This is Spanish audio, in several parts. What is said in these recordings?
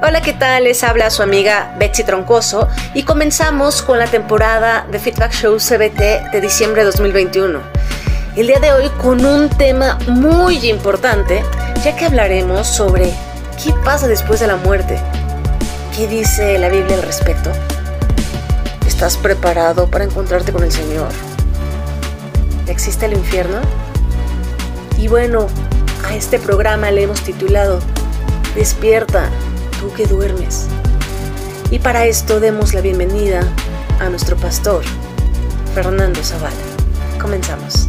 Hola, ¿qué tal? Les habla su amiga Betsy Troncoso y comenzamos con la temporada de Feedback Show CBT de diciembre de 2021. El día de hoy con un tema muy importante, ya que hablaremos sobre qué pasa después de la muerte. ¿Qué dice la Biblia al respecto? ¿Estás preparado para encontrarte con el Señor? ¿Existe el infierno? Y bueno, a este programa le hemos titulado Despierta, tú que duermes. Y para esto demos la bienvenida a nuestro pastor, Fernando Zavala. Comenzamos.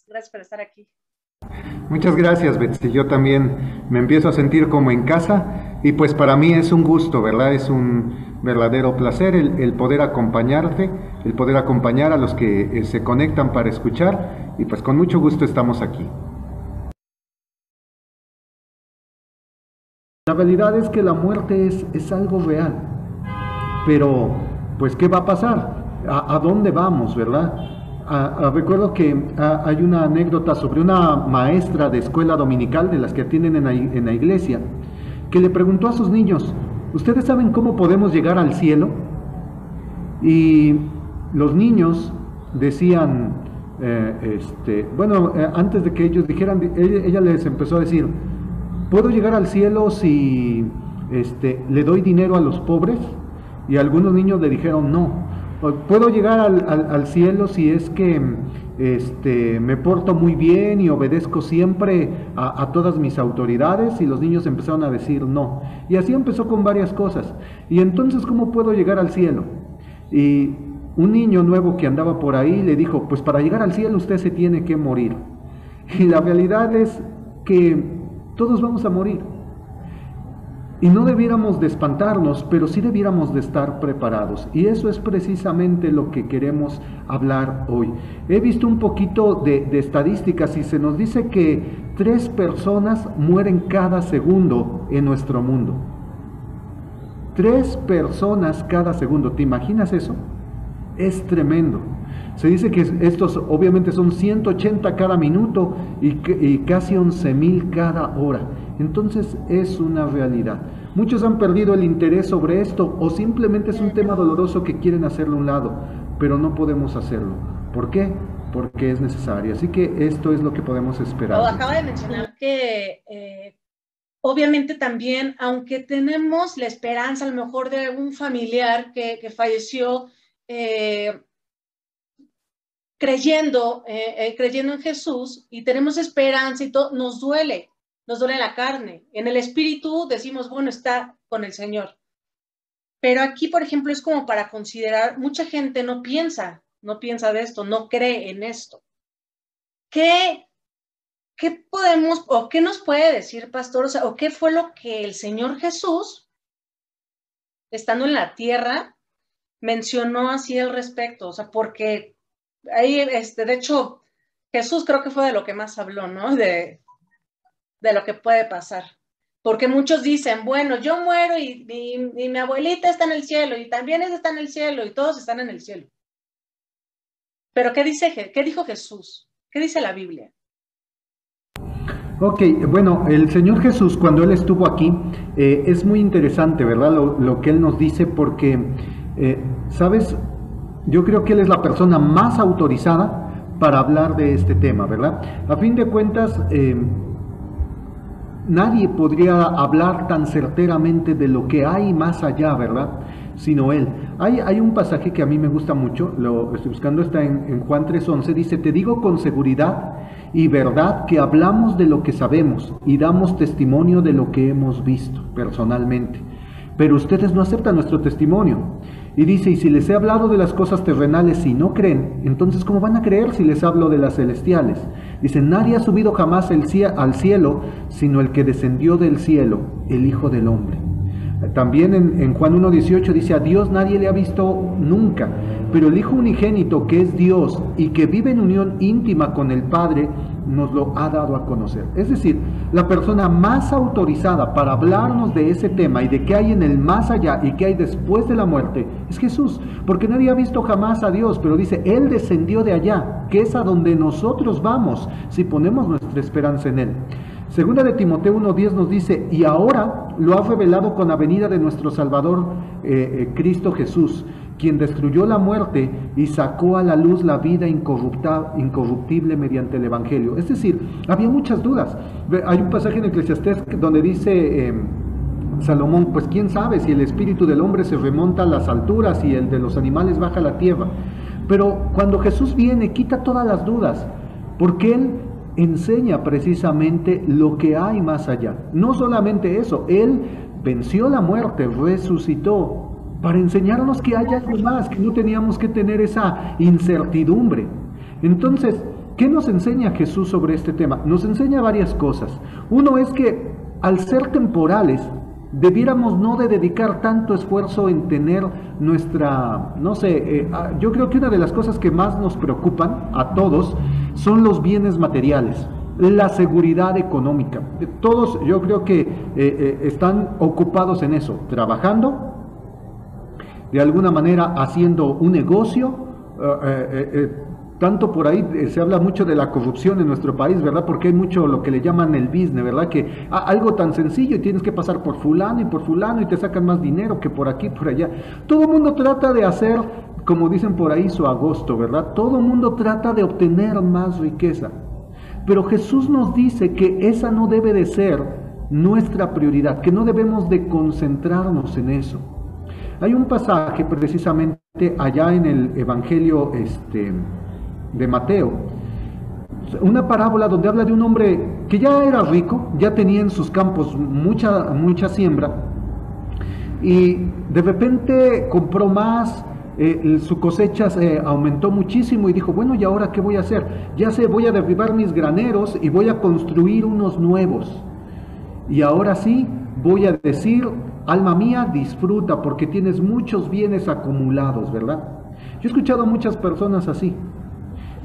Gracias por estar aquí. Muchas gracias, Betsy. Yo también me empiezo a sentir como en casa y pues para mí es un gusto, ¿verdad? Es un verdadero placer el poder acompañarte, el poder acompañar a los que se conectan para escuchar y pues con mucho gusto estamos aquí. La realidad es que la muerte es algo real, pero pues ¿qué va a pasar? ¿A dónde vamos, verdad? Recuerdo que hay una anécdota sobre una maestra de escuela dominical, de las que tienen en la iglesia, que le preguntó a sus niños: ¿ustedes saben cómo podemos llegar al cielo? Y los niños decían, antes de que ellos dijeran, ella les empezó a decir: ¿puedo llegar al cielo si le doy dinero a los pobres? Y algunos niños le dijeron no. ¿Puedo llegar al cielo si es que me porto muy bien y obedezco siempre a todas mis autoridades? Y los niños empezaron a decir no. Y así empezó con varias cosas. Y entonces, ¿cómo puedo llegar al cielo? Y un niño nuevo que andaba por ahí le dijo: pues para llegar al cielo usted se tiene que morir. Y la realidad es que todos vamos a morir. Y no debiéramos de espantarnos, pero sí debiéramos de estar preparados. Y eso es precisamente lo que queremos hablar hoy. He visto un poquito de estadísticas y se nos dice que 3 personas mueren cada segundo en nuestro mundo. 3 personas cada segundo. ¿Te imaginas eso? Es tremendo. Se dice que estos obviamente son 180 cada minuto y casi 11,000 cada hora. Entonces es una realidad. Muchos han perdido el interés sobre esto o simplemente es un tema doloroso que quieren hacerlo a un lado, pero no podemos hacerlo. ¿Por qué? Porque es necesario. Así que esto es lo que podemos esperar. Acaba de mencionar que obviamente también, aunque tenemos la esperanza a lo mejor de un familiar que falleció, creyendo en Jesús y tenemos esperanza y todo, nos duele la carne. En el espíritu decimos, bueno, está con el Señor. Pero aquí, por ejemplo, es como para considerar, mucha gente no piensa de esto, no cree en esto. ¿Qué podemos, o qué nos puede decir, pastor? O sea, ¿o qué fue lo que el Señor Jesús, estando en la tierra, mencionó así al respecto? O sea, porque ahí, de hecho, Jesús creo que fue de lo que más habló, ¿no? De lo que puede pasar. Porque muchos dicen, bueno, yo muero y mi abuelita está en el cielo y también ella está en el cielo y todos están en el cielo. Pero ¿qué dijo Jesús? ¿Qué dice la Biblia? Ok, bueno, el Señor Jesús, cuando Él estuvo aquí, es muy interesante, ¿verdad? Lo que Él nos dice, porque, ¿sabes? Yo creo que Él es la persona más autorizada para hablar de este tema, ¿verdad? A fin de cuentas, nadie podría hablar tan certeramente de lo que hay más allá, ¿verdad? Sino Él. Hay un pasaje que a mí me gusta mucho, lo estoy buscando, está en Juan 3:11, dice: te digo con seguridad y verdad que hablamos de lo que sabemos y damos testimonio de lo que hemos visto personalmente, pero ustedes no aceptan nuestro testimonio. Y dice, y si les he hablado de las cosas terrenales y no creen, entonces ¿cómo van a creer si les hablo de las celestiales? Dice, nadie ha subido jamás al cielo, sino el que descendió del cielo, el Hijo del Hombre. También en Juan 1:18 dice, a Dios nadie le ha visto nunca, pero el Hijo unigénito, que es Dios y que vive en unión íntima con el Padre, nos lo ha dado a conocer. Es decir, la persona más autorizada para hablarnos de ese tema y de qué hay en el más allá y qué hay después de la muerte es Jesús, porque nadie ha visto jamás a Dios, pero dice, Él descendió de allá, que es a donde nosotros vamos si ponemos nuestra esperanza en Él. Segunda de Timoteo 1:10 nos dice, y ahora lo ha revelado con la venida de nuestro Salvador Cristo Jesús, quien destruyó la muerte y sacó a la luz la vida incorruptible mediante el Evangelio. Es decir, había muchas dudas. Hay un pasaje en Eclesiastés donde dice Salomón, pues quién sabe si el espíritu del hombre se remonta a las alturas y el de los animales baja a la tierra. Pero cuando Jesús viene, quita todas las dudas, porque Él enseña precisamente lo que hay más allá. No solamente eso, Él venció la muerte, resucitó, para enseñarnos que hay algo más, que no teníamos que tener esa incertidumbre. Entonces, ¿qué nos enseña Jesús sobre este tema? Nos enseña varias cosas. Uno es que al ser temporales, debiéramos no de dedicar tanto esfuerzo en tener nuestra, no sé, yo creo que una de las cosas que más nos preocupan a todos son los bienes materiales, la seguridad económica. Todos yo creo que están ocupados en eso, trabajando, de alguna manera haciendo un negocio, tanto por ahí se habla mucho de la corrupción en nuestro país, ¿verdad? Porque hay mucho lo que le llaman el business, ¿verdad? Que algo tan sencillo y tienes que pasar por fulano y te sacan más dinero que por aquí, por allá. Todo el mundo trata de hacer, como dicen por ahí, su agosto, ¿verdad? Todo el mundo trata de obtener más riqueza. Pero Jesús nos dice que esa no debe de ser nuestra prioridad, que no debemos de concentrarnos en eso. Hay un pasaje precisamente allá en el Evangelio de Mateo, una parábola donde habla de un hombre que ya era rico, ya tenía en sus campos mucha siembra, y de repente compró más, su cosecha aumentó muchísimo y dijo, bueno, ¿y ahora qué voy a hacer? Ya sé, voy a derribar mis graneros y voy a construir unos nuevos. Y ahora sí, voy a decir, alma mía, disfruta porque tienes muchos bienes acumulados, ¿verdad? Yo he escuchado a muchas personas así,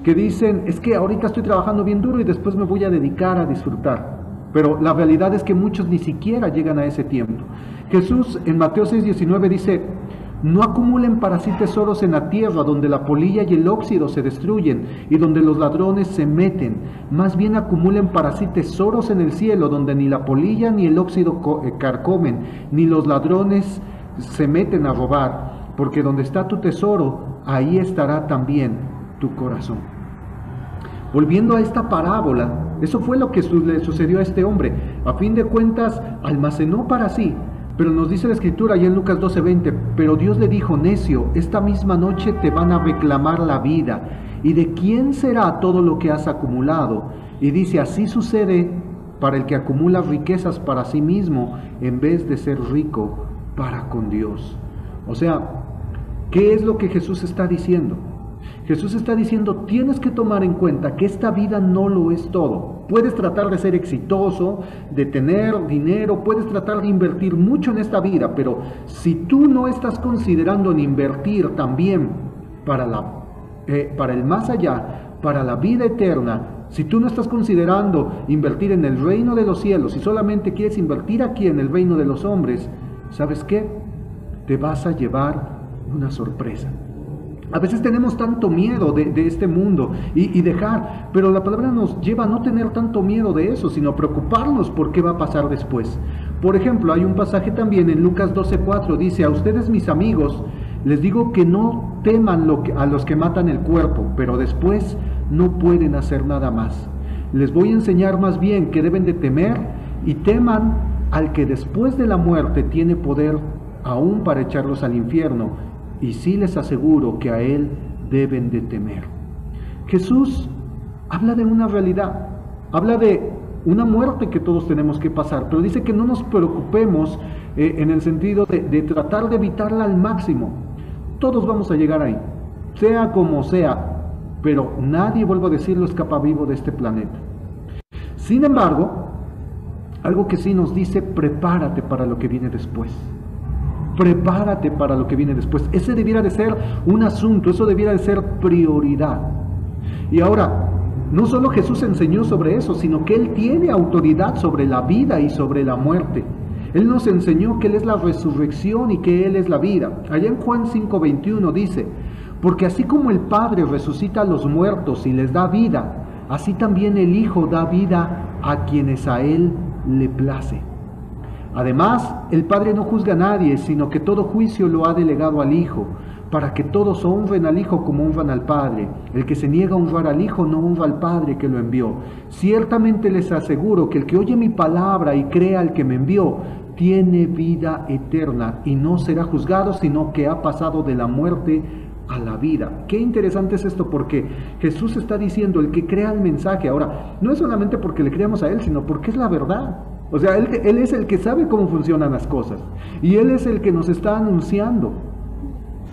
que dicen, es que ahorita estoy trabajando bien duro y después me voy a dedicar a disfrutar. Pero la realidad es que muchos ni siquiera llegan a ese tiempo. Jesús en Mateo 6:19 dice, no acumulen para sí tesoros en la tierra, donde la polilla y el óxido se destruyen y donde los ladrones se meten. Más bien acumulen para sí tesoros en el cielo, donde ni la polilla ni el óxido carcomen, ni los ladrones se meten a robar. Porque donde está tu tesoro, ahí estará también tu corazón. Volviendo a esta parábola, eso fue lo que le sucedió a este hombre. A fin de cuentas, almacenó para sí. Pero nos dice la Escritura, y en Lucas 12:20, pero Dios le dijo, necio, esta misma noche te van a reclamar la vida, ¿y de quién será todo lo que has acumulado? Y dice, así sucede para el que acumula riquezas para sí mismo, en vez de ser rico para con Dios. O sea, ¿qué es lo que Jesús está diciendo? Jesús está diciendo, tienes que tomar en cuenta que esta vida no lo es todo. Puedes tratar de ser exitoso, de tener dinero, puedes tratar de invertir mucho en esta vida, pero si tú no estás considerando en invertir también para el más allá, para la vida eterna, si tú no estás considerando invertir en el reino de los cielos y solamente quieres invertir aquí en el reino de los hombres, ¿sabes qué? Te vas a llevar una sorpresa. A veces tenemos tanto miedo de este mundo y dejar, pero la palabra nos lleva a no tener tanto miedo de eso, sino preocuparnos por qué va a pasar después. Por ejemplo, hay un pasaje también en Lucas 12:4, dice, a ustedes mis amigos, les digo que no teman a los que matan el cuerpo, pero después no pueden hacer nada más. Les voy a enseñar más bien que deben de temer y teman al que después de la muerte tiene poder aún para echarlos al infierno. Y sí les aseguro que a Él deben de temer. Jesús habla de una realidad, habla de una muerte que todos tenemos que pasar, pero dice que no nos preocupemos en el sentido de tratar de evitarla al máximo. todos vamos a llegar ahí, sea como sea, pero nadie, vuelvo a decirlo, escapa vivo de este planeta. Sin embargo, algo que sí nos dice, prepárate para lo que viene después. Prepárate para lo que viene después. Ese debiera de ser un asunto, eso debiera de ser prioridad. Y ahora, no solo Jesús enseñó sobre eso, sino que Él tiene autoridad sobre la vida y sobre la muerte. Él nos enseñó que Él es la resurrección y que Él es la vida. Allá en Juan 5:21 dice, porque así como el Padre resucita a los muertos y les da vida, así también el Hijo da vida a quienes a Él le place. Además, el Padre no juzga a nadie, sino que todo juicio lo ha delegado al Hijo, para que todos honren al Hijo como honran al Padre. El que se niega a honrar al Hijo no honra al Padre que lo envió. Ciertamente les aseguro que el que oye mi palabra y crea al que me envió, tiene vida eterna y no será juzgado, sino que ha pasado de la muerte a la vida. Qué interesante es esto, porque Jesús está diciendo, el que crea el mensaje, ahora, no es solamente porque le creamos a Él, sino porque es la verdad. O sea, él es el que sabe cómo funcionan las cosas, y Él es el que nos está anunciando.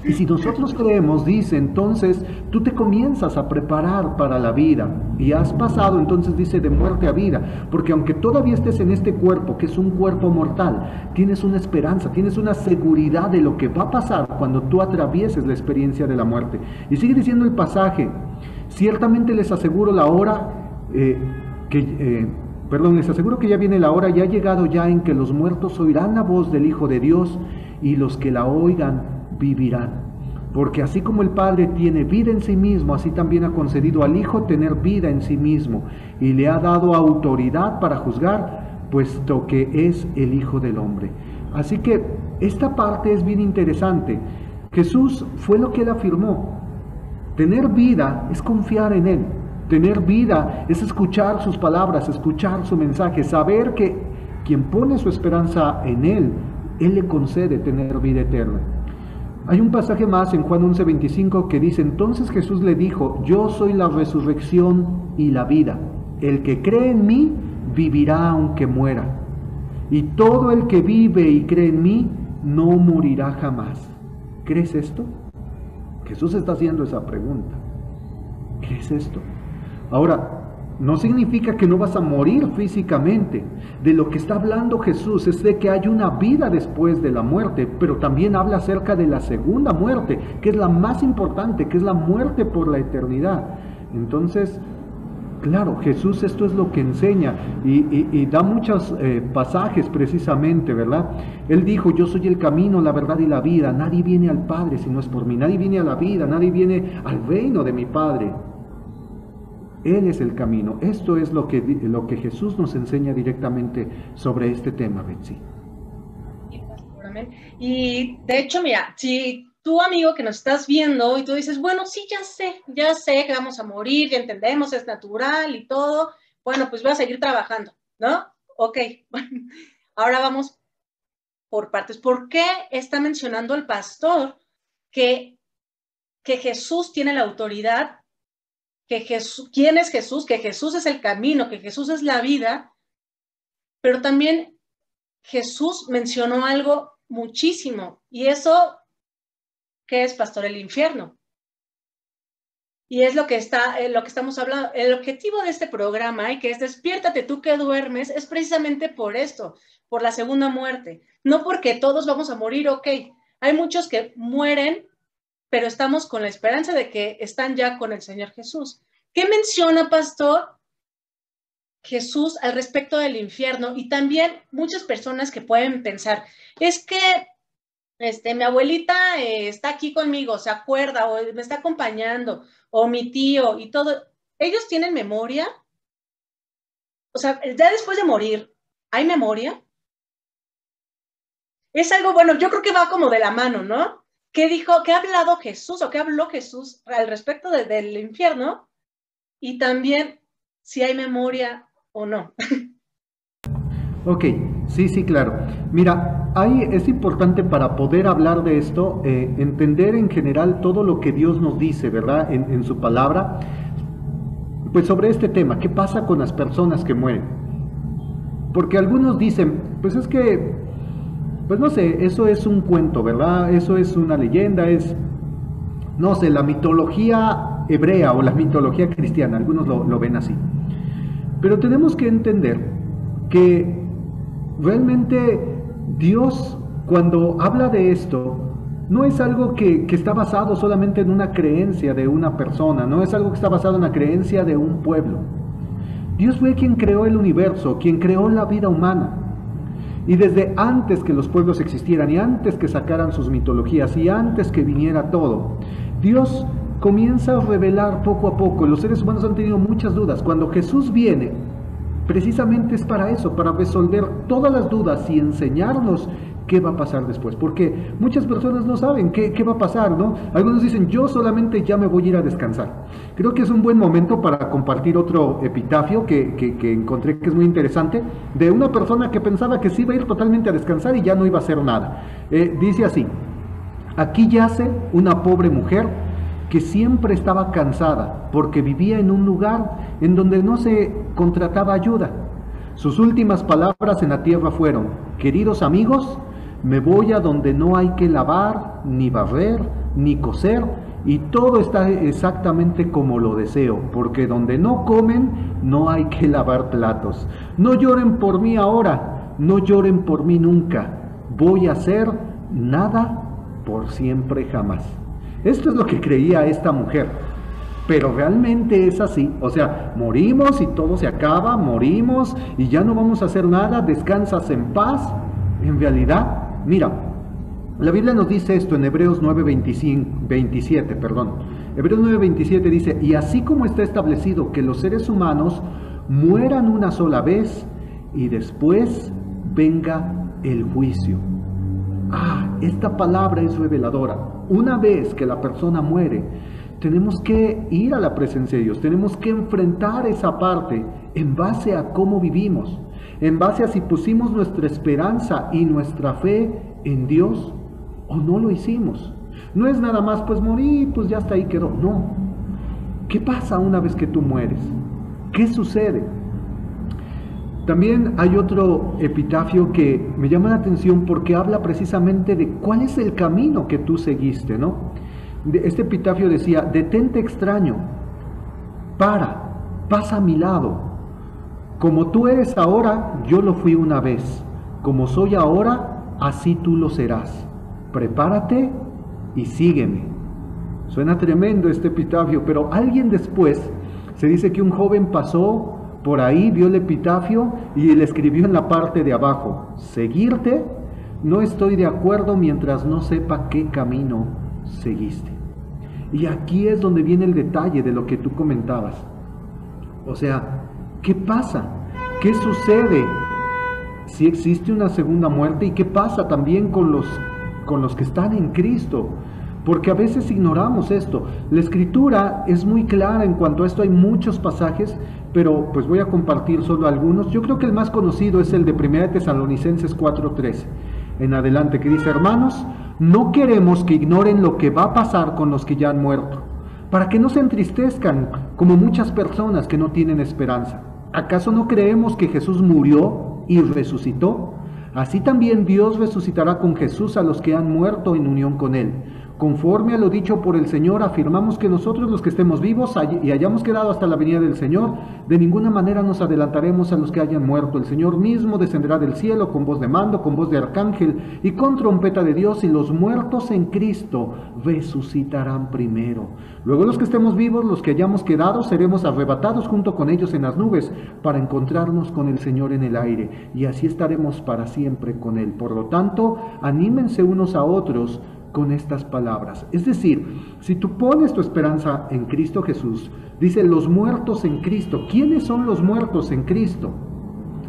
Y si nosotros creemos, dice, entonces tú te comienzas a preparar para la vida, y has pasado, entonces dice, de muerte a vida, porque aunque todavía estés en este cuerpo, que es un cuerpo mortal, tienes una esperanza, tienes una seguridad de lo que va a pasar cuando tú atravieses la experiencia de la muerte. Y sigue diciendo el pasaje, ciertamente les aseguro la hora les aseguro que ya viene la hora, ya ha llegado ya en que los muertos oirán la voz del Hijo de Dios, y los que la oigan vivirán. Porque así como el Padre tiene vida en sí mismo, así también ha concedido al Hijo tener vida en sí mismo, y le ha dado autoridad para juzgar, puesto que es el Hijo del Hombre. Así que esta parte es bien interesante. Jesús fue lo que Él afirmó. Tener vida es confiar en Él. Tener vida es escuchar sus palabras, escuchar su mensaje, saber que quien pone su esperanza en Él, Él le concede tener vida eterna. Hay un pasaje más en Juan 11:25 que dice, entonces Jesús le dijo, yo soy la resurrección y la vida. El que cree en mí, vivirá aunque muera. Y todo el que vive y cree en mí, no morirá jamás. ¿Crees esto? Jesús está haciendo esa pregunta. ¿Crees esto? Ahora, no significa que no vas a morir físicamente. De lo que está hablando Jesús es de que hay una vida después de la muerte, pero también habla acerca de la segunda muerte, que es la más importante, que es la muerte por la eternidad. Entonces, claro, Jesús esto es lo que enseña y da muchos pasajes precisamente, ¿verdad? Él dijo, yo soy el camino, la verdad y la vida. Nadie viene al Padre si no es por mí. Nadie viene a la vida, nadie viene al reino de mi Padre. Él es el camino. Esto es lo que Jesús nos enseña directamente sobre este tema, Betsy. Y de hecho, mira, si tú, amigo, que nos estás viendo y tú dices, bueno, sí, ya sé que vamos a morir, ya entendemos, es natural y todo, bueno, pues voy a seguir trabajando, ¿no? Ok, bueno, ahora vamos por partes. ¿Por qué está mencionando el pastor que Jesús tiene la autoridad? ¿Quién es Jesús? Que Jesús es el camino, que Jesús es la vida, pero también Jesús mencionó algo muchísimo, y eso, ¿qué es, pastor? El infierno. Y es lo que estamos hablando. El objetivo de este programa, y que es despiértate tú que duermes, es precisamente por esto, por la segunda muerte. No porque todos vamos a morir, ok. Hay muchos que mueren, pero estamos con la esperanza de que están ya con el Señor Jesús. ¿Qué menciona, pastor, Jesús al respecto del infierno? Y también muchas personas que pueden pensar, es que mi abuelita está aquí conmigo, se acuerda, o me está acompañando, o mi tío y todo. ¿Ellos tienen memoria? O sea, ya después de morir, ¿hay memoria? Es algo, bueno, yo creo que va como de la mano, ¿no? ¿Qué ha hablado Jesús o qué habló Jesús al respecto del infierno? Y también si hay memoria o no. Ok, sí, claro. Mira, es importante para poder hablar de esto, entender en general todo lo que Dios nos dice, ¿verdad? En su palabra, pues sobre este tema, ¿qué pasa con las personas que mueren? Porque algunos dicen, pues es que, pues no sé, eso es un cuento, ¿verdad? Eso es una leyenda, no sé, la mitología hebrea o la mitología cristiana, algunos lo ven así. Pero tenemos que entender que realmente Dios, cuando habla de esto, no es algo que está basado solamente en una creencia de una persona, no es algo que está basado en la creencia de un pueblo. Dios fue quien creó el universo, quien creó la vida humana. Y desde antes que los pueblos existieran y antes que sacaran sus mitologías y antes que viniera todo, Dios comienza a revelar poco a poco. Los seres humanos han tenido muchas dudas. Cuando Jesús viene, precisamente es para eso, para resolver todas las dudas y enseñarnos qué va a pasar después, porque muchas personas no saben qué va a pasar, ¿no? Algunos dicen, yo solamente ya me voy a ir a descansar. Creo que es un buen momento para compartir otro epitafio que encontré que es muy interesante, de una persona que pensaba que sí iba a ir totalmente a descansar y ya no iba a hacer nada. Dice así: aquí yace una pobre mujer que siempre estaba cansada porque vivía en un lugar en donde no se contrataba ayuda. Sus últimas palabras en la tierra fueron: queridos amigos, me voy a donde no hay que lavar, ni barrer, ni coser, y todo está exactamente como lo deseo, porque donde no comen, no hay que lavar platos. No lloren por mí ahora, no lloren por mí nunca. Voy a hacer nada por siempre jamás. Esto es lo que creía esta mujer. Pero realmente es así, o sea, morimos y todo se acaba, morimos y ya no vamos a hacer nada, descansas en paz. En realidad, mira, la Biblia nos dice esto en Hebreos 9:27, Hebreos 9:27 dice: y así como está establecido que los seres humanos mueran una sola vez y después venga el juicio. Esta palabra es reveladora. Una vez que la persona muere, tenemos que ir a la presencia de Dios, tenemos que enfrentar esa parte en base a cómo vivimos, en base a si pusimos nuestra esperanza y nuestra fe en Dios o no lo hicimos. No es nada más, pues morí, pues ya hasta ahí quedó. No. ¿Qué pasa una vez que tú mueres? ¿Qué sucede? También hay otro epitafio que me llama la atención porque habla precisamente de cuál es el camino que tú seguiste, ¿no? Este epitafio decía: detente extraño, pasa a mi lado. Como tú eres ahora, yo lo fui una vez. Como soy ahora, así tú lo serás. Prepárate y sígueme. Suena tremendo este epitafio, pero alguien después, se dice que un joven pasó por ahí, vio el epitafio y le escribió en la parte de abajo: seguirte, no estoy de acuerdo mientras no sepa qué camino seguiste. Y aquí es donde viene el detalle de lo que tú comentabas. O sea, ¿qué pasa? ¿Qué sucede si existe una segunda muerte? ¿Y qué pasa también con los que están en Cristo? Porque a veces ignoramos esto. La Escritura es muy clara en cuanto a esto. Hay muchos pasajes, pero pues voy a compartir solo algunos. Yo creo que el más conocido es el de 1 Tesalonicenses 4:13 en adelante, que dice: hermanos, no queremos que ignoren lo que va a pasar con los que ya han muerto, para que no se entristezcan como muchas personas que no tienen esperanza. ¿Acaso no creemos que Jesús murió y resucitó? Así también Dios resucitará con Jesús a los que han muerto en unión con Él. Conforme a lo dicho por el Señor, afirmamos que nosotros, los que estemos vivos y hayamos quedado hasta la venida del Señor, de ninguna manera nos adelantaremos a los que hayan muerto. El Señor mismo descenderá del cielo con voz de mando, con voz de arcángel y con trompeta de Dios, y los muertos en Cristo resucitarán primero. Luego los que estemos vivos, los que hayamos quedado, seremos arrebatados junto con ellos en las nubes para encontrarnos con el Señor en el aire, y así estaremos para siempre con Él. Por lo tanto, anímense unos a otros con estas palabras. Es decir, si tú pones tu esperanza en Cristo Jesús, dice los muertos en Cristo. ¿Quiénes son los muertos en Cristo?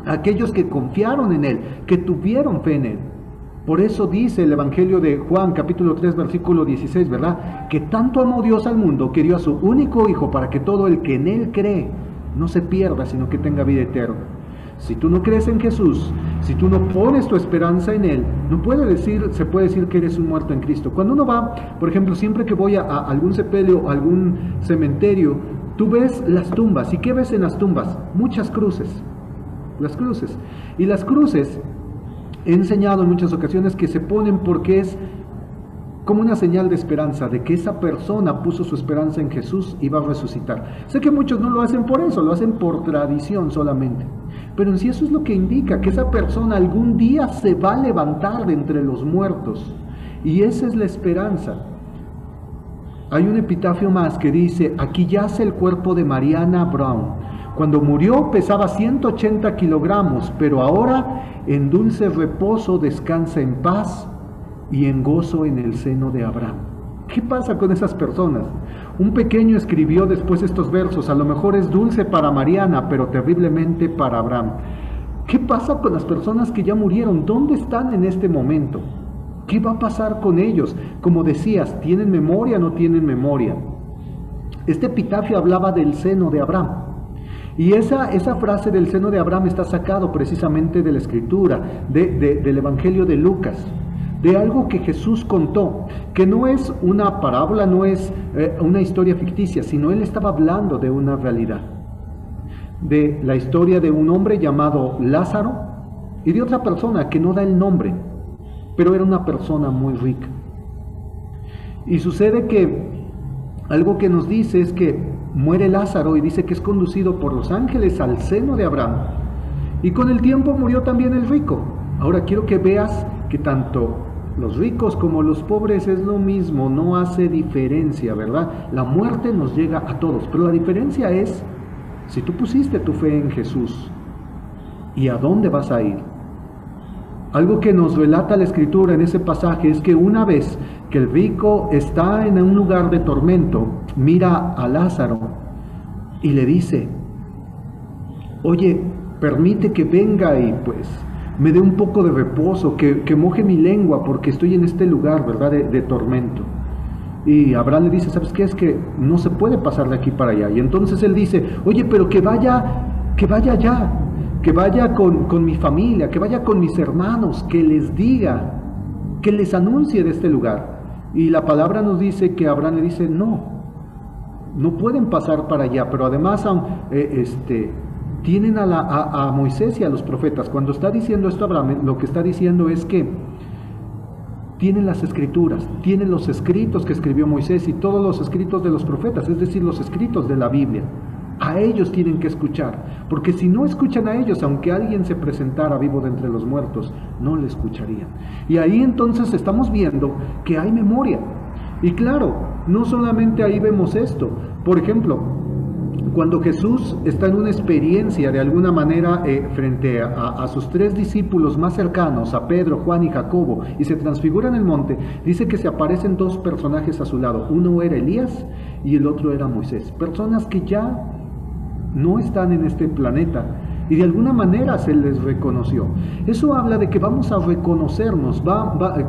Aquellos que confiaron en Él, que tuvieron fe en Él. Por eso dice el Evangelio de Juan, capítulo 3, versículo 16, ¿verdad? Que tanto amó Dios al mundo, que dio a su único Hijo, para que todo el que en Él cree no se pierda, sino que tenga vida eterna. Si tú no crees en Jesús, si tú no pones tu esperanza en Él, se puede decir que eres un muerto en Cristo. Cuando uno va, por ejemplo, siempre que voy a algún sepelio, a algún cementerio, tú ves las tumbas. ¿Y qué ves en las tumbas? Muchas cruces. Las cruces. Y las cruces, he enseñado en muchas ocasiones que se ponen porque es como una señal de esperanza, de que esa persona puso su esperanza en Jesús y va a resucitar. Sé que muchos no lo hacen por eso, lo hacen por tradición solamente, pero en sí eso es lo que indica, que esa persona algún día se va a levantar de entre los muertos, y esa es la esperanza. Hay un epitafio más que dice: aquí yace el cuerpo de Mariana Brown. Cuando murió pesaba 180 kilogramos, pero ahora en dulce reposo descansa en paz y en gozo en el seno de Abraham. ¿Qué pasa con esas personas? Un pequeño escribió después estos versos: a lo mejor es dulce para Mariana, pero terriblemente para Abraham. ¿Qué pasa con las personas que ya murieron? ¿Dónde están en este momento? ¿Qué va a pasar con ellos? Como decías, ¿tienen memoria o no tienen memoria? Este epitafio hablaba del seno de Abraham. Y esa frase del seno de Abraham está sacado precisamente de la escritura, del Evangelio de Lucas, de algo que Jesús contó, que no es una parábola, no es una historia ficticia, sino él estaba hablando de una realidad. De la historia de un hombre llamado Lázaro y de otra persona que no da el nombre, pero era una persona muy rica. Y sucede que algo que nos dice es que muere Lázaro y dice que es conducido por los ángeles al seno de Abraham. Y con el tiempo murió también el rico. Ahora quiero que veas que tanto los ricos como los pobres es lo mismo, no hace diferencia, ¿verdad? La muerte nos llega a todos, pero la diferencia es si tú pusiste tu fe en Jesús y a dónde vas a ir. Algo que nos relata la escritura en ese pasaje es que una vez que el rico está en un lugar de tormento, mira a Lázaro y le dice: oye, permite que venga y pues me dé un poco de reposo, que moje mi lengua porque estoy en este lugar, ¿verdad?, de tormento. Y Abraham le dice: ¿sabes qué? Es que no se puede pasar de aquí para allá. Y entonces él dice: oye, pero que vaya allá, que vaya con mi familia, que vaya con mis hermanos, que les diga, que les anuncie de este lugar. Y la palabra nos dice que Abraham le dice: no pueden pasar para allá, pero además tienen a Moisés y a los profetas. Cuando está diciendo esto Abraham, lo que está diciendo es que tienen las escrituras, tienen los escritos que escribió Moisés y todos los escritos de los profetas, es decir, los escritos de la Biblia. A ellos tienen que escuchar, porque si no escuchan a ellos, aunque alguien se presentara vivo de entre los muertos, no le escucharían. Y ahí entonces estamos viendo que hay memoria. Y claro, no solamente ahí vemos esto. Por ejemplo, cuando Jesús está en una experiencia de alguna manera frente a sus tres discípulos más cercanos, a Pedro, Juan y Jacobo, y se transfigura en el monte, dice que se aparecen dos personajes a su lado. Uno era Elías y el otro era Moisés. Personas que ya no están en este planeta y de alguna manera se les reconoció. Eso habla de que vamos a reconocernos,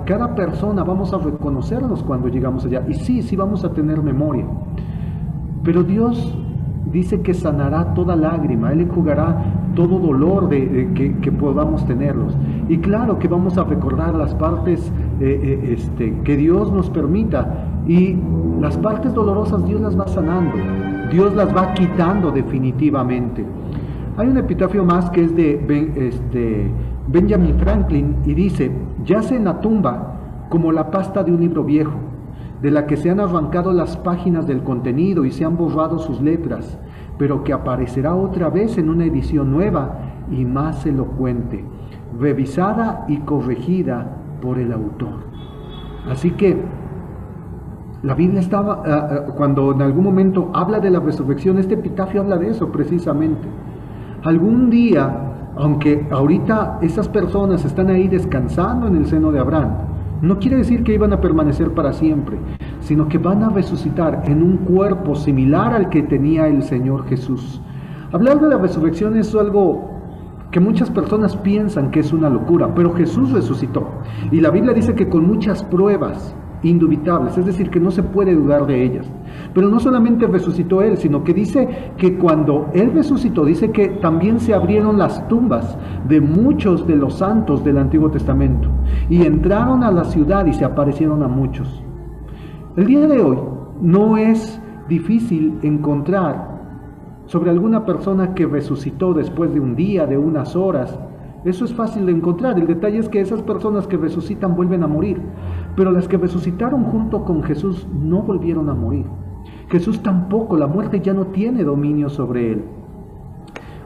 cada persona vamos a reconocernos cuando llegamos allá. Y sí vamos a tener memoria, pero Dios dice que sanará toda lágrima, Él enjugará todo dolor que podamos tenerlos. Y claro que vamos a recordar las partes que Dios nos permita, y las partes dolorosas Dios las va sanando, Dios las va quitando definitivamente. Hay un epitafio más que es de Benjamin Franklin y dice: yace en la tumba como la pasta de un libro viejo, de la que se han arrancado las páginas del contenido y se han borrado sus letras, pero que aparecerá otra vez en una edición nueva y más elocuente, revisada y corregida por el autor. Así que la Biblia estaba, cuando en algún momento habla de la resurrección, este epitafio habla de eso precisamente. Algún día, aunque ahorita esas personas están ahí descansando en el seno de Abraham, no quiere decir que iban a permanecer para siempre, sino que van a resucitar en un cuerpo similar al que tenía el Señor Jesús. Hablar de la resurrección es algo que muchas personas piensan que es una locura, pero Jesús resucitó. Y la Biblia dice que con muchas pruebas indubitables, es decir, que no se puede dudar de ellas. Pero no solamente resucitó Él, sino que dice que cuando Él resucitó, dice que también se abrieron las tumbas de muchos de los santos del Antiguo Testamento, y entraron a la ciudad y se aparecieron a muchos. El día de hoy no es difícil encontrar sobre alguna persona que resucitó después de un día, de unas horas. Eso es fácil de encontrar. El detalle es que esas personas que resucitan vuelven a morir. Pero las que resucitaron junto con Jesús no volvieron a morir. Jesús tampoco, la muerte ya no tiene dominio sobre él.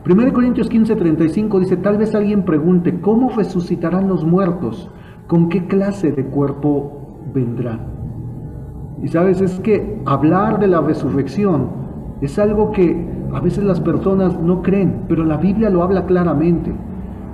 1 Corintios 15:35 dice, tal vez alguien pregunte, ¿cómo resucitarán los muertos? ¿Con qué clase de cuerpo vendrán? Y sabes, es que hablar de la resurrección es algo que a veces las personas no creen, pero la Biblia lo habla claramente.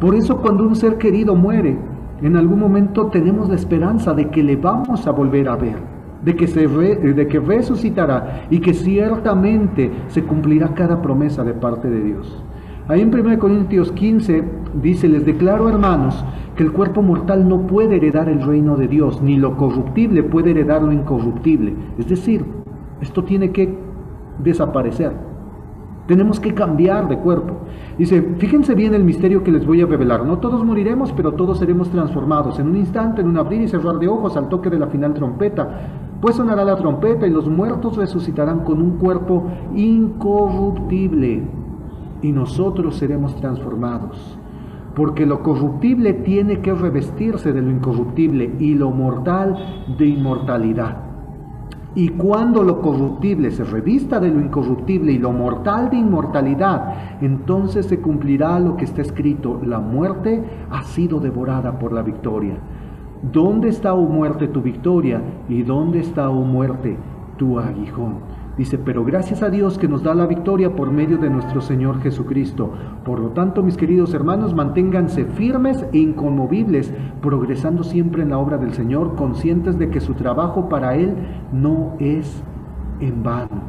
Por eso cuando un ser querido muere, en algún momento tenemos la esperanza de que le vamos a volver a ver, de que resucitará y que ciertamente se cumplirá cada promesa de parte de Dios. Ahí en 1 Corintios 15 dice, les declaro, hermanos, que el cuerpo mortal no puede heredar el reino de Dios, ni lo corruptible puede heredar lo incorruptible. Es decir, esto tiene que desaparecer. Tenemos que cambiar de cuerpo. Dice, fíjense bien el misterio que les voy a revelar. No todos moriremos, pero todos seremos transformados. En un instante, en un abrir y cerrar de ojos, al toque de la final trompeta. Pues sonará la trompeta y los muertos resucitarán con un cuerpo incorruptible. Y nosotros seremos transformados. Porque lo corruptible tiene que revestirse de lo incorruptible y lo mortal de inmortalidad. Y cuando lo corruptible se revista de lo incorruptible y lo mortal de inmortalidad, entonces se cumplirá lo que está escrito, la muerte ha sido devorada por la victoria. ¿Dónde está, oh muerte, tu victoria? ¿Y dónde está, oh muerte, tu aguijón? Dice, pero gracias a Dios que nos da la victoria por medio de nuestro Señor Jesucristo. Por lo tanto, mis queridos hermanos, manténganse firmes e inconmovibles, progresando siempre en la obra del Señor, conscientes de que su trabajo para Él no es en vano.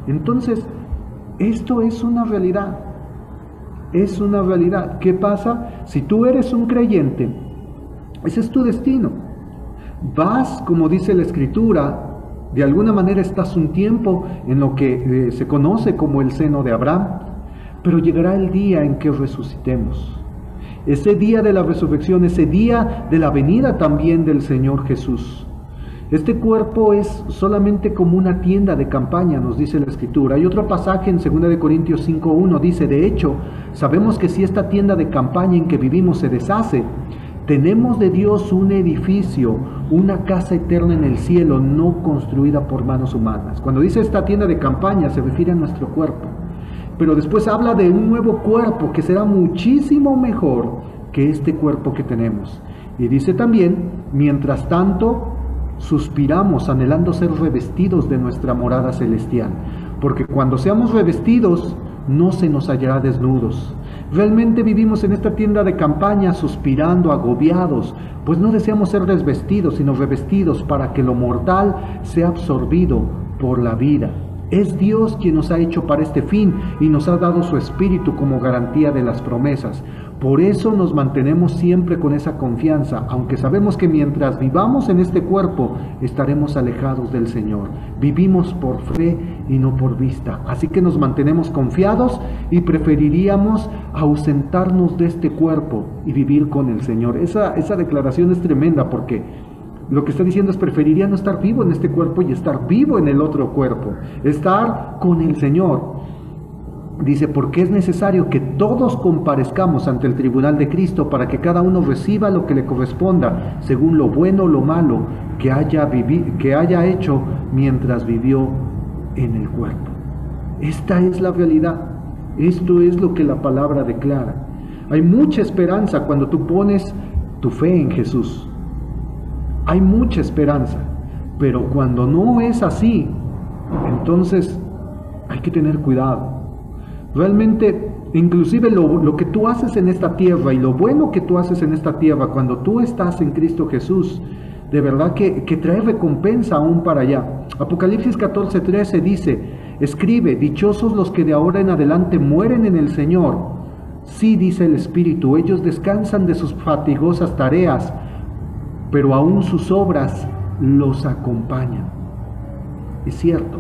Entonces, esto es una realidad. Es una realidad. ¿Qué pasa? Si tú eres un creyente, ese es tu destino. Vas, como dice la Escritura, de alguna manera estás un tiempo en lo que se conoce como el seno de Abraham, pero llegará el día en que resucitemos. Ese día de la resurrección, ese día de la venida también del Señor Jesús. Este cuerpo es solamente como una tienda de campaña, nos dice la Escritura. Hay otro pasaje en 2 Corintios 5:1, dice, de hecho, sabemos que si esta tienda de campaña en que vivimos se deshace, tenemos de Dios un edificio, una casa eterna en el cielo, no construida por manos humanas. Cuando dice esta tienda de campaña, se refiere a nuestro cuerpo. Pero después habla de un nuevo cuerpo que será muchísimo mejor que este cuerpo que tenemos. Y dice también, mientras tanto, suspiramos anhelando ser revestidos de nuestra morada celestial. Porque cuando seamos revestidos, no se nos hallará desnudos. Realmente vivimos en esta tienda de campaña suspirando, agobiados, pues no deseamos ser desvestidos, sino revestidos para que lo mortal sea absorbido por la vida. Es Dios quien nos ha hecho para este fin y nos ha dado su Espíritu como garantía de las promesas. Por eso nos mantenemos siempre con esa confianza, aunque sabemos que mientras vivamos en este cuerpo, estaremos alejados del Señor. Vivimos por fe y no por vista. Así que nos mantenemos confiados y preferiríamos ausentarnos de este cuerpo y vivir con el Señor. Esa declaración es tremenda porque lo que está diciendo es preferiría no estar vivo en este cuerpo y estar vivo en el otro cuerpo. Estar con el Señor. Dice, porque es necesario que todos comparezcamos ante el tribunal de Cristo para que cada uno reciba lo que le corresponda, según lo bueno o lo malo que haya hecho mientras vivió en el cuerpo. Esta es la realidad. Esto es lo que la palabra declara. Hay mucha esperanza cuando tú pones tu fe en Jesús. Hay mucha esperanza, pero cuando no es así, entonces hay que tener cuidado. Realmente, inclusive lo que tú haces en esta tierra y lo bueno que tú haces en esta tierra cuando tú estás en Cristo Jesús, de verdad que trae recompensa aún para allá. Apocalipsis 14:13 dice, escribe, dichosos los que de ahora en adelante mueren en el Señor. Sí, dice el Espíritu, ellos descansan de sus fatigosas tareas, pero aún sus obras los acompañan. Es cierto.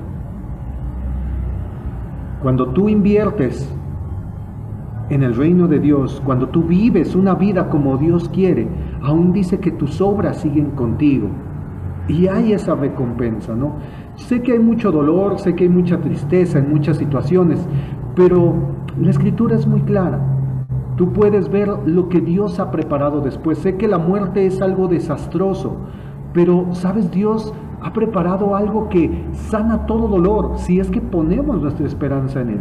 Cuando tú inviertes en el reino de Dios, cuando tú vives una vida como Dios quiere, aún dice que tus obras siguen contigo. Y hay esa recompensa, ¿no? Sé que hay mucho dolor, sé que hay mucha tristeza en muchas situaciones, pero la Escritura es muy clara. Tú puedes ver lo que Dios ha preparado después. Sé que la muerte es algo desastroso, Pero, ¿sabes? Dios ha preparado algo que sana todo dolor si es que ponemos nuestra esperanza en Él.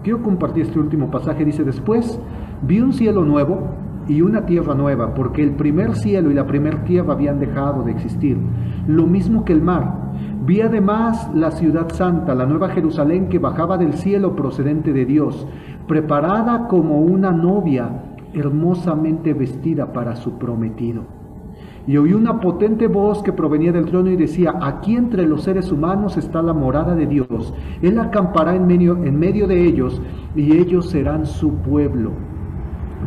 Quiero compartir este último pasaje. Dice: después vi un cielo nuevo y una tierra nueva, porque el primer cielo y la primera tierra habían dejado de existir, lo mismo que el mar. Vi además la ciudad santa, la nueva Jerusalén, que bajaba del cielo procedente de Dios, preparada como una novia hermosamente vestida para su prometido. Y oí una potente voz que provenía del trono y decía: aquí entre los seres humanos está la morada de Dios. Él acampará en medio de ellos, y ellos serán su pueblo.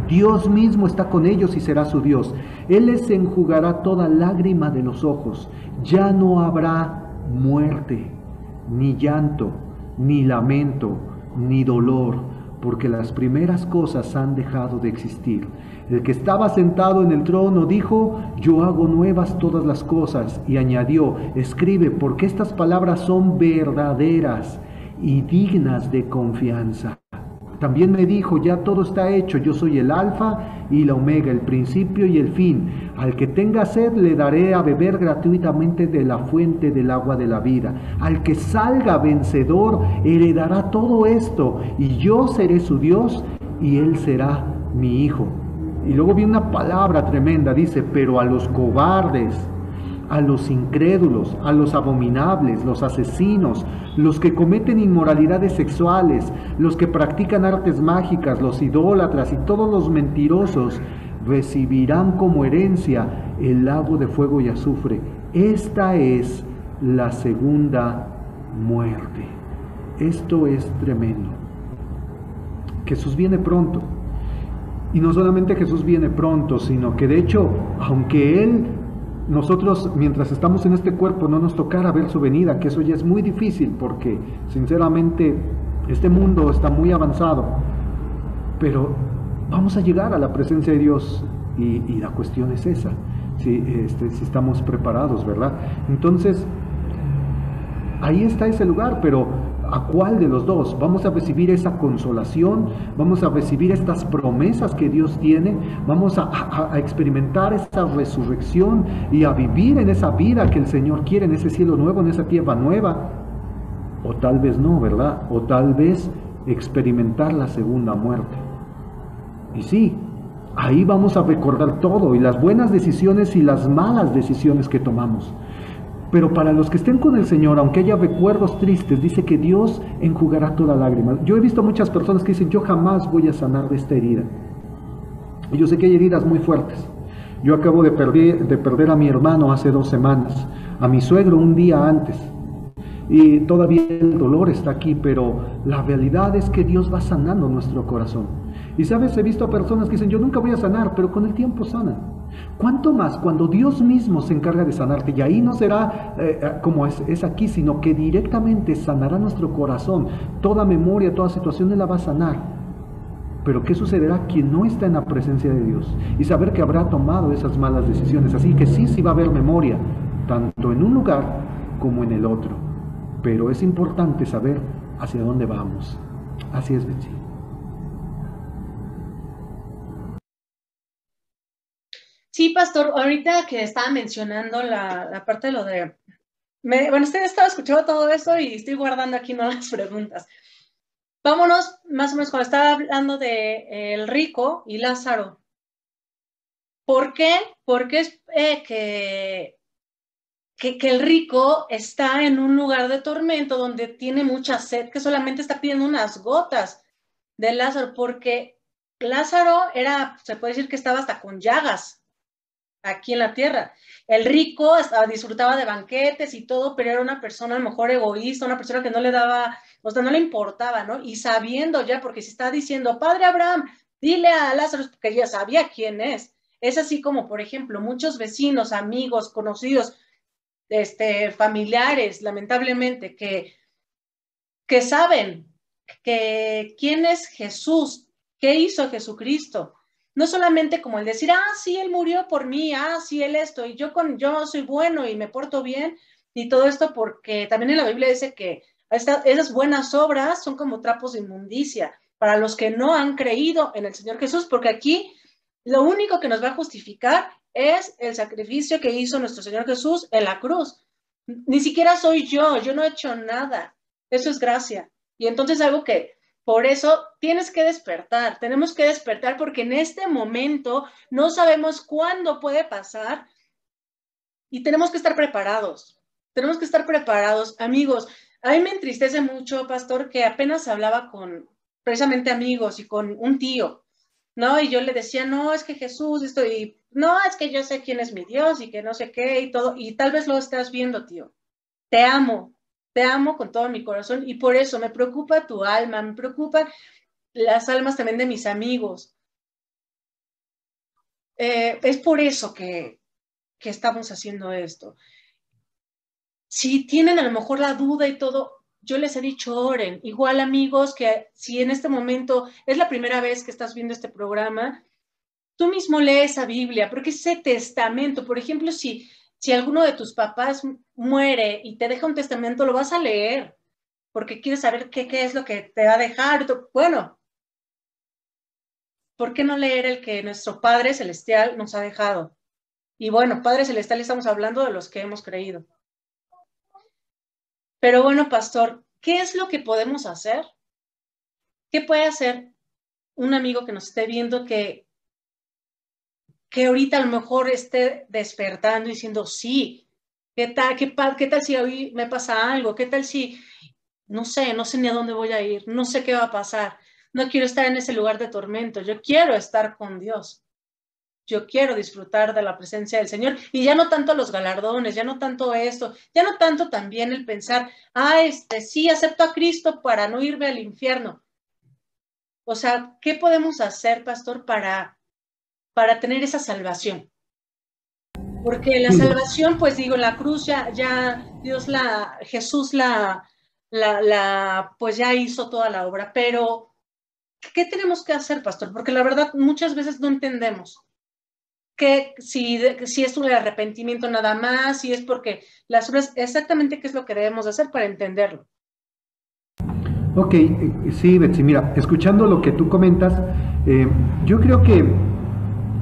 Dios mismo está con ellos y será su Dios. Él les enjugará toda lágrima de los ojos. Ya no habrá muerte, ni llanto, ni lamento, ni dolor, porque las primeras cosas han dejado de existir. El que estaba sentado en el trono dijo: yo hago nuevas todas las cosas, y añadió: escribe, porque estas palabras son verdaderas y dignas de confianza. También me dijo: ya todo está hecho, yo soy el alfa y la omega, el principio y el fin. Al que tenga sed le daré a beber gratuitamente de la fuente del agua de la vida. Al que salga vencedor heredará todo esto, y yo seré su Dios y él será mi hijo. Y luego viene una palabra tremenda, dice: pero a los cobardes, a los incrédulos, a los abominables, los asesinos, los que cometen inmoralidades sexuales, los que practican artes mágicas, los idólatras y todos los mentirosos, recibirán como herencia el lago de fuego y azufre. Esta es la segunda muerte. Esto es tremendo. Jesús viene pronto. Y no solamente Jesús viene pronto, sino que de hecho, aunque nosotros mientras estamos en este cuerpo no nos tocara ver su venida, que eso ya es muy difícil porque sinceramente este mundo está muy avanzado, pero vamos a llegar a la presencia de Dios y la cuestión es esa, si estamos preparados, ¿verdad? Entonces, ahí está ese lugar, pero ¿a cuál de los dos? ¿Vamos a recibir esa consolación? ¿Vamos a recibir estas promesas que Dios tiene? ¿Vamos a experimentar esa resurrección y a vivir en esa vida que el Señor quiere, en ese cielo nuevo, en esa tierra nueva? O tal vez no, ¿verdad? O tal vez experimentar la segunda muerte. Y sí, ahí vamos a recordar todo, y las buenas decisiones y las malas decisiones que tomamos. Pero para los que estén con el Señor, aunque haya recuerdos tristes, dice que Dios enjugará toda lágrima. Yo he visto muchas personas que dicen: yo jamás voy a sanar de esta herida. Y yo sé que hay heridas muy fuertes. Yo acabo de perder a mi hermano hace 2 semanas, a mi suegro un día antes. Y todavía el dolor está aquí, pero la realidad es que Dios va sanando nuestro corazón. Y sabes, he visto a personas que dicen: yo nunca voy a sanar, pero con el tiempo sanan. ¿Cuánto más cuando Dios mismo se encarga de sanarte? Y ahí no será como es aquí, sino que directamente sanará nuestro corazón. Toda memoria, toda situación Él la va a sanar. Pero ¿qué sucederá quien no está en la presencia de Dios? Y saber que habrá tomado esas malas decisiones. Así que sí va a haber memoria, tanto en un lugar como en el otro. Pero es importante saber hacia dónde vamos. Así es, Betsy. Sí, pastor, ahorita que estaba mencionando la parte de lo de... Bueno, usted estaba escuchando todo eso y estoy guardando aquí las preguntas. Vámonos, más o menos, cuando estaba hablando de el rico y Lázaro. ¿Por qué? Porque es que el rico está en un lugar de tormento donde tiene mucha sed, que solamente está pidiendo unas gotas de Lázaro, porque Lázaro se puede decir que estaba hasta con llagas aquí en la tierra. El rico disfrutaba de banquetes y todo, pero era una persona a lo mejor egoísta, una persona que no le daba, o sea, no le importaba, ¿no? Y sabiendo ya, porque si está diciendo: Padre Abraham, dile a Lázaro, porque ya sabía quién es. Es así como, por ejemplo, muchos vecinos, amigos, conocidos, familiares, lamentablemente, que saben que quién es Jesús, qué hizo Jesucristo. No solamente como el decir: sí, Él murió por mí, sí, Él esto, y yo soy bueno y me porto bien, y todo esto, porque también en la Biblia dice que esas buenas obras son como trapos de inmundicia para los que no han creído en el Señor Jesús, porque aquí lo único que nos va a justificar es el sacrificio que hizo nuestro Señor Jesús en la cruz. Ni siquiera soy yo no he hecho nada. Eso es gracia. Y entonces algo que, por eso tienes que despertar, tenemos que despertar porque en este momento no sabemos cuándo puede pasar y tenemos que estar preparados. Tenemos que estar preparados. Amigos, a mí me entristece mucho, pastor, que apenas hablaba con precisamente amigos y con un tío, ¿no? Y yo le decía, no, es que Jesús, esto, y no, es que yo sé quién es mi Dios y que no sé qué y todo, y tal vez lo estás viendo, tío. Te amo con todo mi corazón y por eso me preocupa tu alma, me preocupan las almas también de mis amigos. Es por eso que estamos haciendo esto. Si tienen a lo mejor la duda y todo, yo les he dicho oren. Igual amigos, que si en este momento es la primera vez que estás viendo este programa, tú mismo lees esa Biblia, porque ese testamento, por ejemplo, si alguno de tus papás muere y te deja un testamento, lo vas a leer, porque quieres saber qué es lo que te va a dejar. Bueno, ¿por qué no leer el que nuestro Padre Celestial nos ha dejado? Y bueno, Padre Celestial, estamos hablando de los que hemos creído. Pero bueno, pastor, ¿qué es lo que podemos hacer? ¿Qué puede hacer un amigo que nos esté viendo que ahorita a lo mejor esté despertando y diciendo, sí, ¿qué tal si hoy me pasa algo? ¿Qué tal si, no sé ni a dónde voy a ir? No sé qué va a pasar. No quiero estar en ese lugar de tormento. Yo quiero estar con Dios. Yo quiero disfrutar de la presencia del Señor. Y ya no tanto los galardones, ya no tanto esto, ya no tanto también el pensar, sí, acepto a Cristo para no irme al infierno. O sea, ¿qué podemos hacer, pastor, para tener esa salvación? Porque la salvación, pues digo, la cruz ya Dios Jesús pues ya hizo toda la obra, pero ¿qué tenemos que hacer, pastor? Porque la verdad muchas veces no entendemos que si es un arrepentimiento nada más, si es porque las obras, exactamente qué es lo que debemos hacer para entenderlo. Ok, sí, Betsy, mira, escuchando lo que tú comentas, yo creo que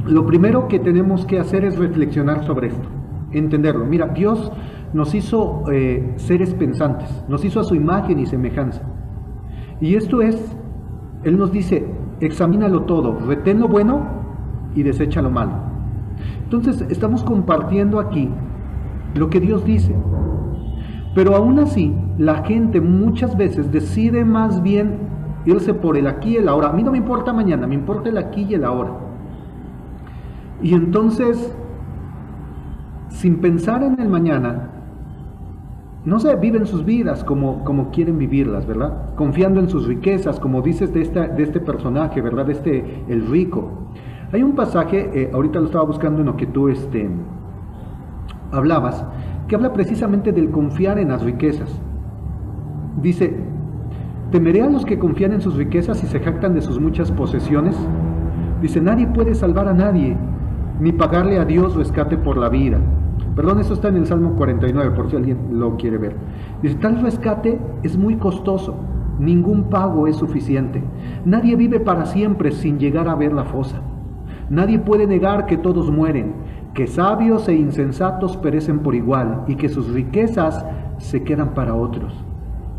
lo primero que tenemos que hacer es reflexionar sobre esto, entenderlo. Mira, Dios nos hizo seres pensantes, nos hizo a su imagen y semejanza. Y esto es, Él nos dice, examínalo todo, retén lo bueno y desecha lo malo. Entonces, estamos compartiendo aquí lo que Dios dice. Pero aún así, la gente muchas veces decide más bien irse por el aquí y el ahora. A mí no me importa mañana, me importa el aquí y el ahora. Y entonces, sin pensar en el mañana, no sé, viven sus vidas como quieren vivirlas, ¿verdad? Confiando en sus riquezas, como dices de este personaje, ¿verdad? El rico. Hay un pasaje, ahorita lo estaba buscando en lo que tú hablabas, que habla precisamente del confiar en las riquezas. Dice, ¿temeré a los que confían en sus riquezas y se jactan de sus muchas posesiones? Dice, nadie puede salvar a nadie, ni pagarle a Dios rescate por la vida. Perdón, eso está en el Salmo 49, por si alguien lo quiere ver. Dice, tal rescate es muy costoso, ningún pago es suficiente. Nadie vive para siempre sin llegar a ver la fosa. Nadie puede negar que todos mueren, que sabios e insensatos perecen por igual y que sus riquezas se quedan para otros.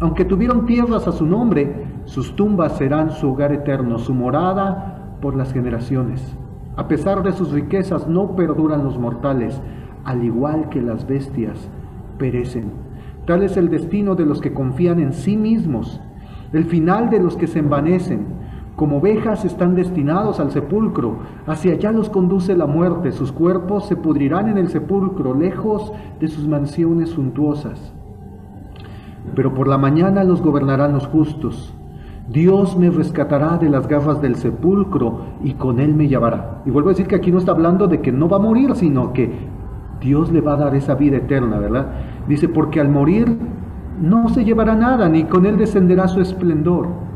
Aunque tuvieron tierras a su nombre, sus tumbas serán su hogar eterno, su morada por las generaciones. A pesar de sus riquezas no perduran los mortales, al igual que las bestias perecen. Tal es el destino de los que confían en sí mismos, el final de los que se envanecen. Como ovejas están destinados al sepulcro, hacia allá los conduce la muerte, sus cuerpos se pudrirán en el sepulcro, lejos de sus mansiones suntuosas. Pero por la mañana los gobernarán los justos. Dios me rescatará de las garras del sepulcro y con él me llevará. Y vuelvo a decir que aquí no está hablando de que no va a morir, sino que Dios le va a dar esa vida eterna, ¿verdad? Dice, porque al morir no se llevará nada, ni con él descenderá su esplendor.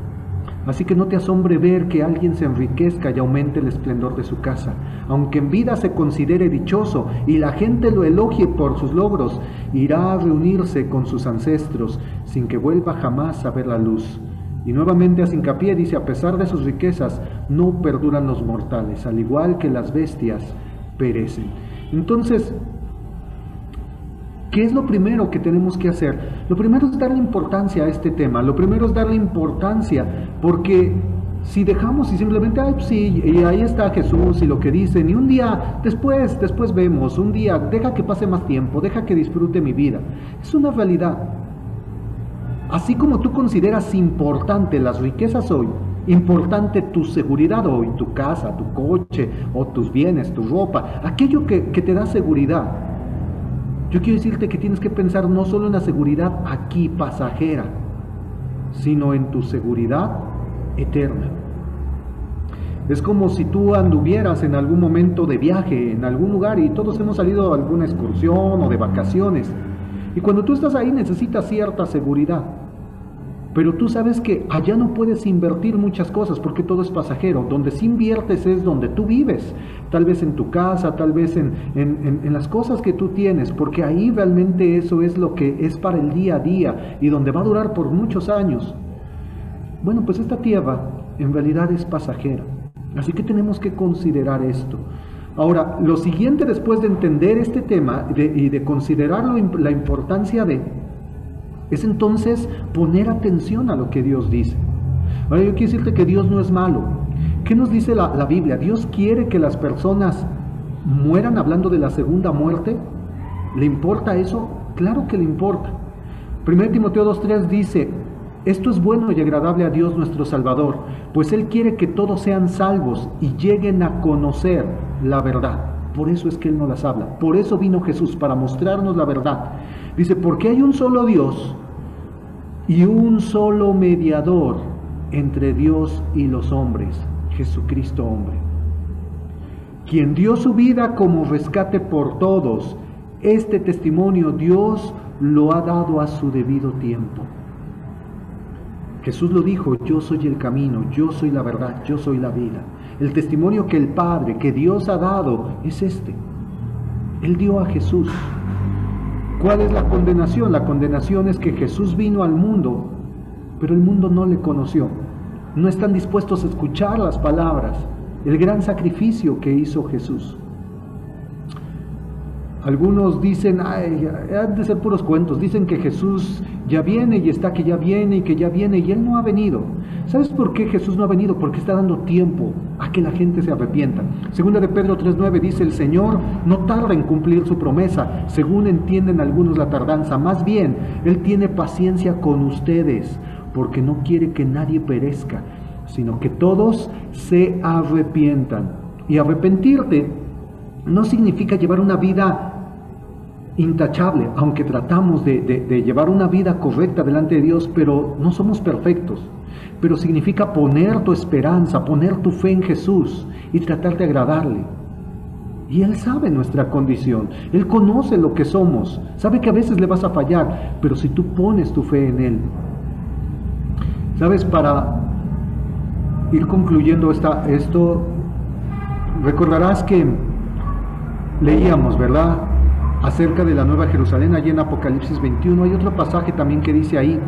Así que no te asombre ver que alguien se enriquezca y aumente el esplendor de su casa. Aunque en vida se considere dichoso y la gente lo elogie por sus logros, irá a reunirse con sus ancestros sin que vuelva jamás a ver la luz. Y nuevamente hace hincapié, dice, a pesar de sus riquezas, no perduran los mortales, al igual que las bestias perecen. Entonces, ¿qué es lo primero que tenemos que hacer? Lo primero es darle importancia a este tema. Lo primero es darle importancia, porque si dejamos y simplemente, ay, pues sí, y ahí está Jesús y lo que dicen, y un día, después vemos, un día, deja que pase más tiempo, deja que disfrute mi vida. Es una realidad. Así como tú consideras importante las riquezas hoy, importante tu seguridad hoy, tu casa, tu coche, o tus bienes, tu ropa, aquello que te da seguridad. Yo quiero decirte que tienes que pensar no solo en la seguridad aquí pasajera, sino en tu seguridad eterna. Es como si tú anduvieras en algún momento de viaje, en algún lugar, y todos hemos salido a alguna excursión o de vacaciones, y cuando tú estás ahí necesitas cierta seguridad, pero tú sabes que allá no puedes invertir muchas cosas porque todo es pasajero. Donde sí inviertes es donde tú vives, tal vez en tu casa, tal vez en las cosas que tú tienes, porque ahí realmente eso es lo que es para el día a día y donde va a durar por muchos años. Bueno, pues esta tierra en realidad es pasajera, así que tenemos que considerar esto. Ahora, lo siguiente después de entender este tema y de considerar la importancia es entonces poner atención a lo que Dios dice. Ahora, yo quiero decirte que Dios no es malo. ¿Qué nos dice la Biblia? ¿Dios quiere que las personas mueran hablando de la segunda muerte? ¿Le importa eso? Claro que le importa. 1 Timoteo 2:3 dice: esto es bueno y agradable a Dios nuestro Salvador, pues Él quiere que todos sean salvos y lleguen a conocer la verdad. Por eso es que Él no las habla. Por eso vino Jesús, para mostrarnos la verdad. Dice, porque hay un solo Dios y un solo mediador entre Dios y los hombres, Jesucristo hombre, quien dio su vida como rescate por todos. Este testimonio Dios lo ha dado a su debido tiempo. Jesús lo dijo: yo soy el camino, yo soy la verdad, yo soy la vida. El testimonio que el Padre, que Dios ha dado, es este. Él dio a Jesús. ¿Cuál es la condenación? La condenación es que Jesús vino al mundo, pero el mundo no le conoció. No están dispuestos a escuchar las palabras, el gran sacrificio que hizo Jesús. Algunos dicen, ay, han de ser puros cuentos, dicen que Jesús ya viene y está que ya viene y que ya viene, y Él no ha venido. ¿Sabes por qué Jesús no ha venido? Porque está dando tiempo a que la gente se arrepienta. Segunda de Pedro 3:9 dice: el Señor no tarda en cumplir su promesa, según entienden algunos la tardanza. Más bien, Él tiene paciencia con ustedes, porque no quiere que nadie perezca, sino que todos se arrepientan. Y arrepentirte no significa llevar una vida intachable, aunque tratamos de llevar una vida correcta delante de Dios, pero no somos perfectos. Pero significa poner tu esperanza, poner tu fe en Jesús y tratar de agradarle. Y Él sabe nuestra condición, Él conoce lo que somos, sabe que a veces le vas a fallar, pero si tú pones tu fe en Él. ¿Sabes? Para ir concluyendo esto, recordarás que leíamos, ¿verdad?, acerca de la Nueva Jerusalén, allí en Apocalipsis 21, hay otro pasaje también que dice ahí,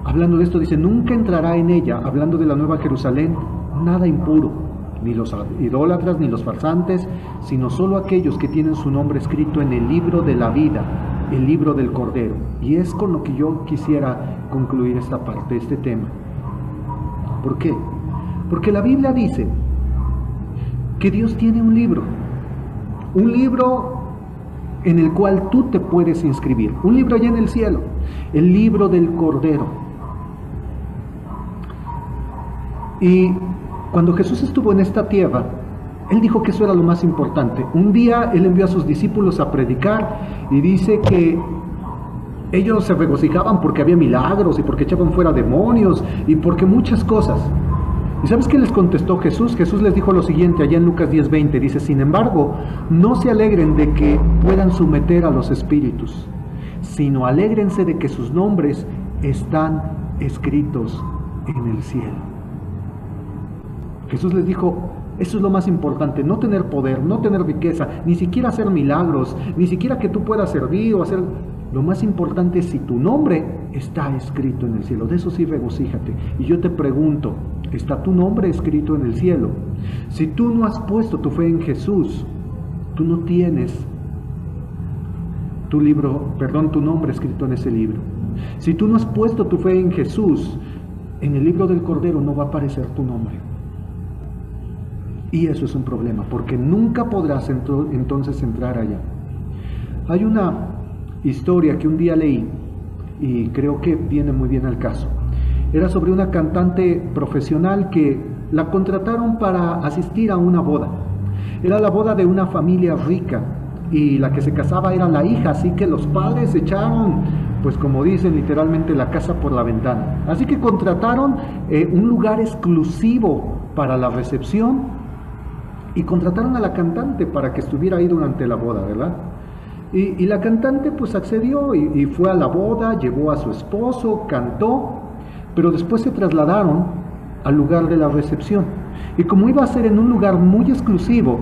hablando de esto, dice: nunca entrará en ella, hablando de la Nueva Jerusalén, nada impuro, ni los idólatras, ni los farsantes, sino solo aquellos que tienen su nombre escrito en el libro de la vida, el libro del Cordero. Y es con lo que yo quisiera concluir esta parte, este tema. ¿Por qué? Porque la Biblia dice que Dios tiene un libro en el cual tú te puedes inscribir, un libro allá en el cielo, el libro del Cordero. Y cuando Jesús estuvo en esta tierra, Él dijo que eso era lo más importante. Un día Él envió a sus discípulos a predicar y dice que ellos se regocijaban porque había milagros y porque echaban fuera demonios y porque muchas cosas. ¿Y sabes qué les contestó Jesús? Jesús les dijo lo siguiente, allá en Lucas 10:20, dice: sin embargo, no se alegren de que puedan someter a los espíritus, sino alégrense de que sus nombres están escritos en el cielo. Jesús les dijo: eso es lo más importante, no tener poder, no tener riqueza, ni siquiera hacer milagros, ni siquiera que tú puedas servir o hacer... Lo más importante es si tu nombre está escrito en el cielo. De eso sí, regocíjate. Y yo te pregunto, ¿está tu nombre escrito en el cielo? Si tú no has puesto tu fe en Jesús, tú no tienes tu libro, perdón, tu nombre escrito en ese libro. Si tú no has puesto tu fe en Jesús, en el libro del Cordero no va a aparecer tu nombre. Y eso es un problema, porque nunca podrás entonces entrar allá. Hay una historia que un día leí, y creo que viene muy bien al caso. Era sobre una cantante profesional que la contrataron para asistir a una boda. Era la boda de una familia rica, y la que se casaba era la hija, así que los padres echaron, pues como dicen literalmente, la casa por la ventana. Así que contrataron un lugar exclusivo para la recepción, y contrataron a la cantante para que estuviera ahí durante la boda, ¿verdad? Y la cantante pues accedió y fue a la boda, llevó a su esposo, cantó, pero después se trasladaron al lugar de la recepción. Y como iba a ser en un lugar muy exclusivo,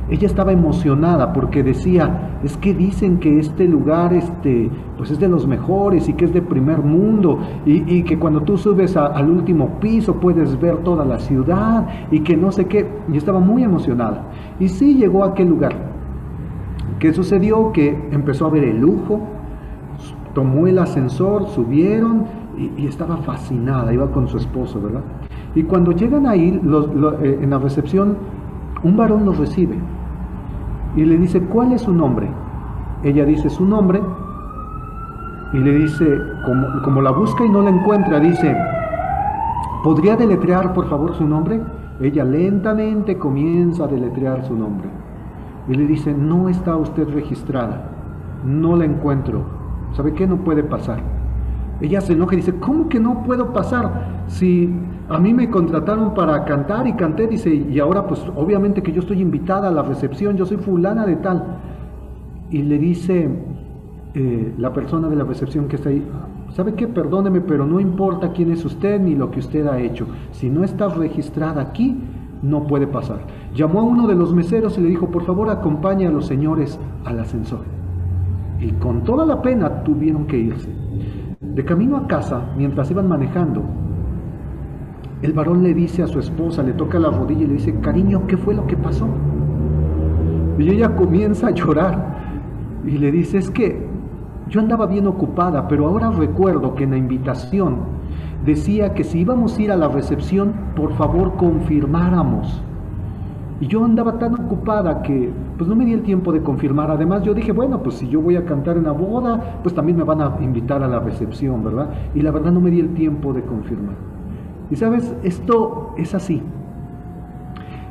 ella estaba emocionada porque decía, es que dicen que este lugar pues es de los mejores y que es de primer mundo, y que cuando tú subes al último piso puedes ver toda la ciudad y que no sé qué, y estaba muy emocionada. Y sí llegó a aquel lugar. ¿Qué sucedió? Que empezó a ver el lujo, tomó el ascensor, subieron y estaba fascinada, iba con su esposo, ¿verdad? Y cuando llegan ahí, en la recepción, un varón los recibe y le dice, ¿cuál es su nombre? Ella dice su nombre y le dice, como la busca y no la encuentra, dice, ¿podría deletrear por favor su nombre? Ella lentamente comienza a deletrear su nombre y le dice, no está usted registrada, no la encuentro, ¿sabe qué? No puede pasar. Ella se enoja y dice, ¿cómo que no puedo pasar? Si a mí me contrataron para cantar y canté, dice, y ahora pues obviamente que yo estoy invitada a la recepción, yo soy fulana de tal. Y le dice la persona de la recepción que está ahí, ¿sabe qué? Perdóneme, pero no importa quién es usted ni lo que usted ha hecho. Si no está registrada aquí, no puede pasar. Llamó a uno de los meseros y le dijo, por favor acompañe a los señores al ascensor. Y con toda la pena tuvieron que irse. De camino a casa, mientras iban manejando, el varón le dice a su esposa, le toca la rodilla y le dice, cariño, ¿qué fue lo que pasó? Y ella comienza a llorar y le dice, es que yo andaba bien ocupada, pero ahora recuerdo que en la invitación decía que si íbamos a ir a la recepción, por favor confirmáramos. Y yo andaba tan ocupada que pues no me di el tiempo de confirmar. Además yo dije, bueno, pues si yo voy a cantar en la boda, pues también me van a invitar a la recepción, ¿verdad? Y la verdad no me di el tiempo de confirmar. Y sabes, esto es así.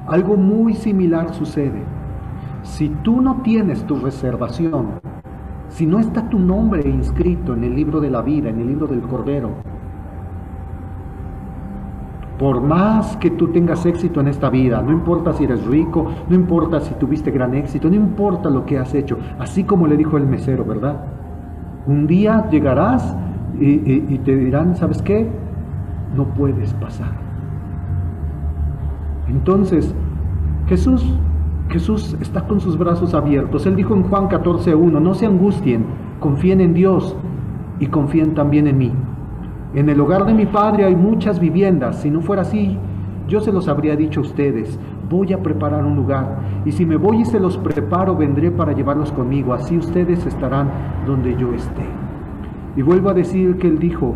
Algo muy similar sucede. Si tú no tienes tu reservación, si no está tu nombre inscrito en el libro de la vida, en el libro del Cordero, por más que tú tengas éxito en esta vida, no importa si eres rico, no importa si tuviste gran éxito, no importa lo que has hecho, así como le dijo el mesero, ¿verdad? Un día llegarás y te dirán, ¿sabes qué? No puedes pasar. Entonces, Jesús está con sus brazos abiertos. Él dijo en Juan 14:1, no se angustien, confíen en Dios y confíen también en mí. En el hogar de mi Padre hay muchas viviendas. Si no fuera así, yo se los habría dicho a ustedes. Voy a preparar un lugar. Y si me voy y se los preparo, vendré para llevarlos conmigo. Así ustedes estarán donde yo esté. Y vuelvo a decir que Él dijo,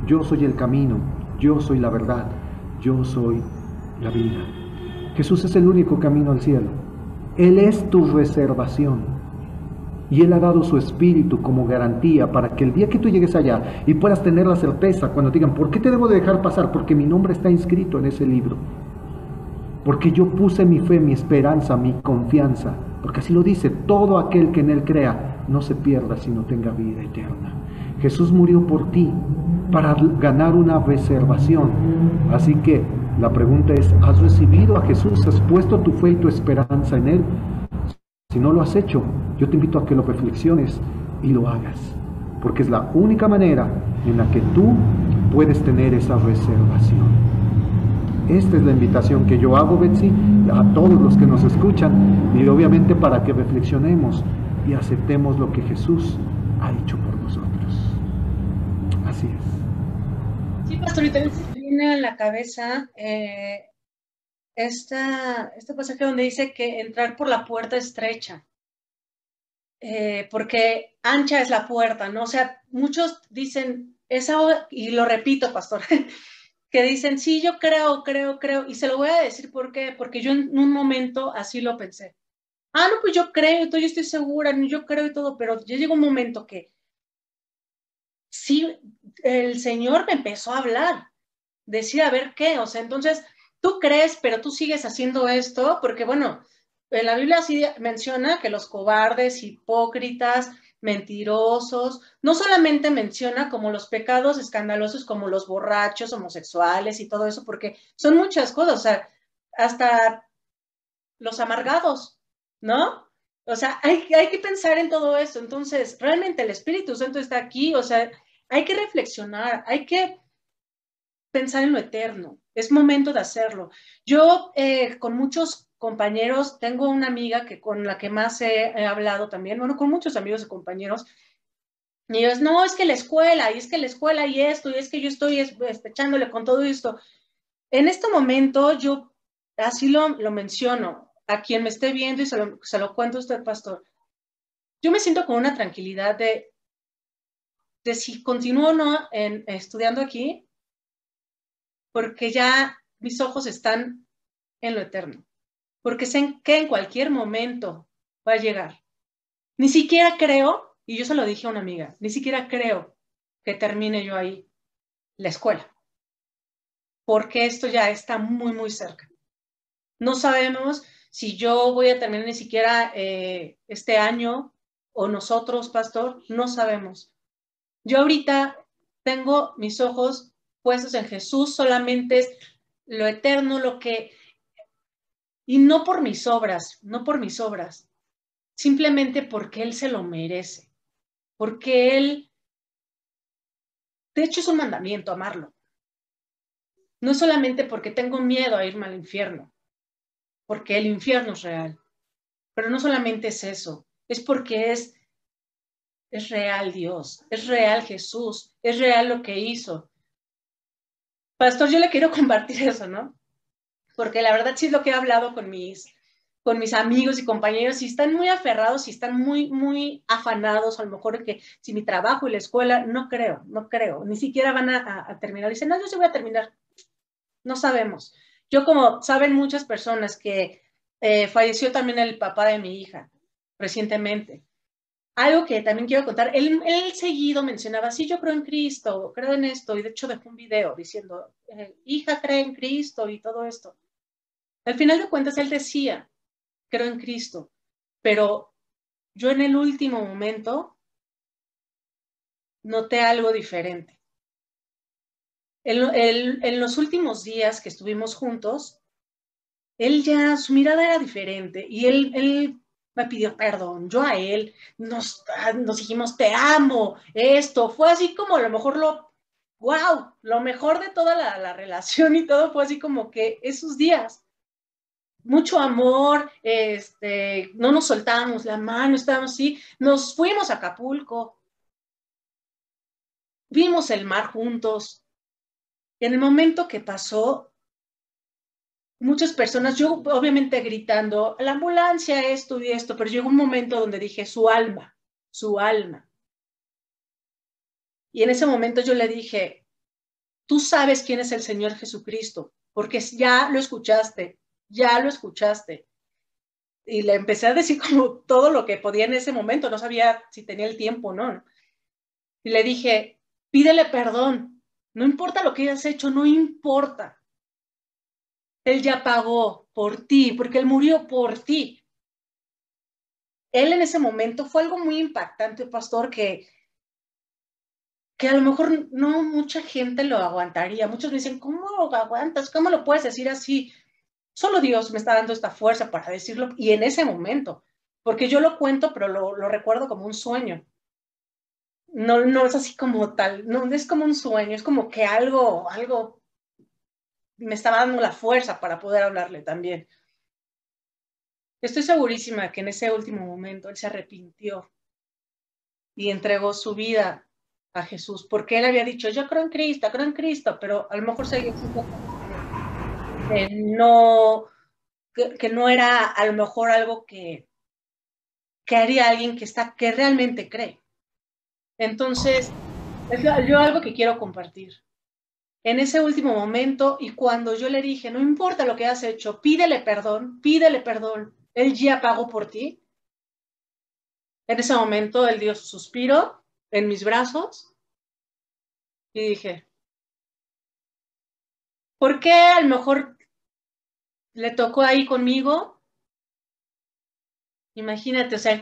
yo soy el camino, yo soy la verdad, yo soy la vida. Jesús es el único camino al cielo. Él es tu reservación. Y Él ha dado su Espíritu como garantía para que el día que tú llegues allá y puedas tener la certeza cuando te digan, ¿por qué te debo de dejar pasar? Porque mi nombre está inscrito en ese libro. Porque yo puse mi fe, mi esperanza, mi confianza. Porque así lo dice, todo aquel que en Él crea no se pierda sino tenga vida eterna. Jesús murió por ti para ganar una reservación. Así que la pregunta es, ¿has recibido a Jesús? ¿Has puesto tu fe y tu esperanza en Él? Si no lo has hecho, yo te invito a que lo reflexiones y lo hagas, porque es la única manera en la que tú puedes tener esa reservación. Esta es la invitación que yo hago, Betsy, a todos los que nos escuchan, y obviamente para que reflexionemos y aceptemos lo que Jesús ha hecho por nosotros. Así es. Sí, pastorita, me viene a la cabeza este pasaje donde dice que entrar por la puerta estrecha, porque ancha es la puerta, ¿no? O sea, muchos dicen, y lo repito, pastor, que dicen, sí, yo creo, y se lo voy a decir por qué, porque yo en un momento así lo pensé. Ah, no, pues yo creo, yo estoy segura, yo creo y todo, pero ya llegó un momento que sí, el Señor me empezó a hablar, decir a ver qué, o sea, entonces tú crees, pero tú sigues haciendo esto, porque bueno, en la Biblia sí menciona que los cobardes, hipócritas, mentirosos, no solamente menciona como los pecados escandalosos como los borrachos, homosexuales y todo eso, porque son muchas cosas, o sea, hasta los amargados, ¿no? O sea, hay que pensar en todo eso. Entonces, realmente el Espíritu Santo está aquí, o sea, hay que reflexionar, hay que pensar en lo eterno. Es momento de hacerlo. Yo con muchos compañeros, tengo una amiga que con la que más he hablado también, bueno, con muchos amigos y compañeros, y ellos, no, es que la escuela, y es que la escuela, y esto, y es que yo estoy echándole con todo esto. En este momento yo así lo menciono a quien me esté viendo y se lo cuento a usted, pastor. Yo me siento con una tranquilidad de si continúo o no estudiando aquí, porque ya mis ojos están en lo eterno, porque sé que en cualquier momento va a llegar. Ni siquiera creo, y yo se lo dije a una amiga, ni siquiera creo que termine yo ahí la escuela, porque esto ya está muy, muy cerca. No sabemos si yo voy a terminar ni siquiera este año o nosotros, pastor, no sabemos. Yo ahorita tengo mis ojos puestos en Jesús, solamente es lo eterno, y no por mis obras, no por mis obras, simplemente porque Él se lo merece, porque Él, de hecho es un mandamiento amarlo, no solamente porque tengo miedo a irme al infierno, porque el infierno es real, pero no solamente es eso, es porque es real Dios, es real Jesús, es real lo que hizo. Pastor, yo le quiero compartir eso, ¿no? Porque la verdad sí es lo que he hablado con mis amigos y compañeros, y están muy aferrados y están muy, muy afanados, a lo mejor que si mi trabajo y la escuela, no creo, ni siquiera van a terminar. Dicen, no, yo sí voy a terminar, no sabemos. Yo como saben muchas personas que falleció también el papá de mi hija recientemente. Algo que también quiero contar, él seguido mencionaba, sí, yo creo en Cristo, creo en esto, y de hecho dejó un video diciendo, hija cree en Cristo y todo esto. Al final de cuentas, él decía, creo en Cristo, pero yo en el último momento noté algo diferente. En los últimos días que estuvimos juntos, él ya, su mirada era diferente y él me pidió perdón, yo a él, nos dijimos, te amo, esto, fue así como a lo mejor wow, lo mejor de toda la relación y todo fue así como que esos días, mucho amor, no nos soltábamos la mano, estábamos así, nos fuimos a Acapulco, vimos el mar juntos, y en el momento que pasó, muchas personas, yo obviamente gritando, la ambulancia, esto y esto, pero llegó un momento donde dije, su alma, su alma. Y en ese momento yo le dije, tú sabes quién es el Señor Jesucristo, porque ya lo escuchaste, ya lo escuchaste. Y le empecé a decir como todo lo que podía en ese momento, no sabía si tenía el tiempo o no. Y le dije, pídele perdón, no importa lo que hayas hecho, no importa. Él ya pagó por ti, porque Él murió por ti. Él en ese momento fue algo muy impactante, pastor, que a lo mejor no mucha gente lo aguantaría. Muchos me dicen, ¿cómo lo aguantas? ¿Cómo lo puedes decir así? Solo Dios me está dando esta fuerza para decirlo y en ese momento, porque yo lo cuento, pero lo recuerdo como un sueño. No, no es así como tal, no es como un sueño, es como que algo me estaba dando la fuerza para poder hablarle también. Estoy segurísima que en ese último momento él se arrepintió y entregó su vida a Jesús, porque él había dicho, yo creo en Cristo, pero a lo mejor seguía siendo. no, que no era a lo mejor algo que haría alguien que realmente cree. Entonces, yo algo que quiero compartir. En ese último momento, y cuando yo le dije, no importa lo que has hecho, pídele perdón, él ya pagó por ti. En ese momento, él dio su suspiro en mis brazos y dije, ¿por qué a lo mejor le tocó ahí conmigo? Imagínate, o sea,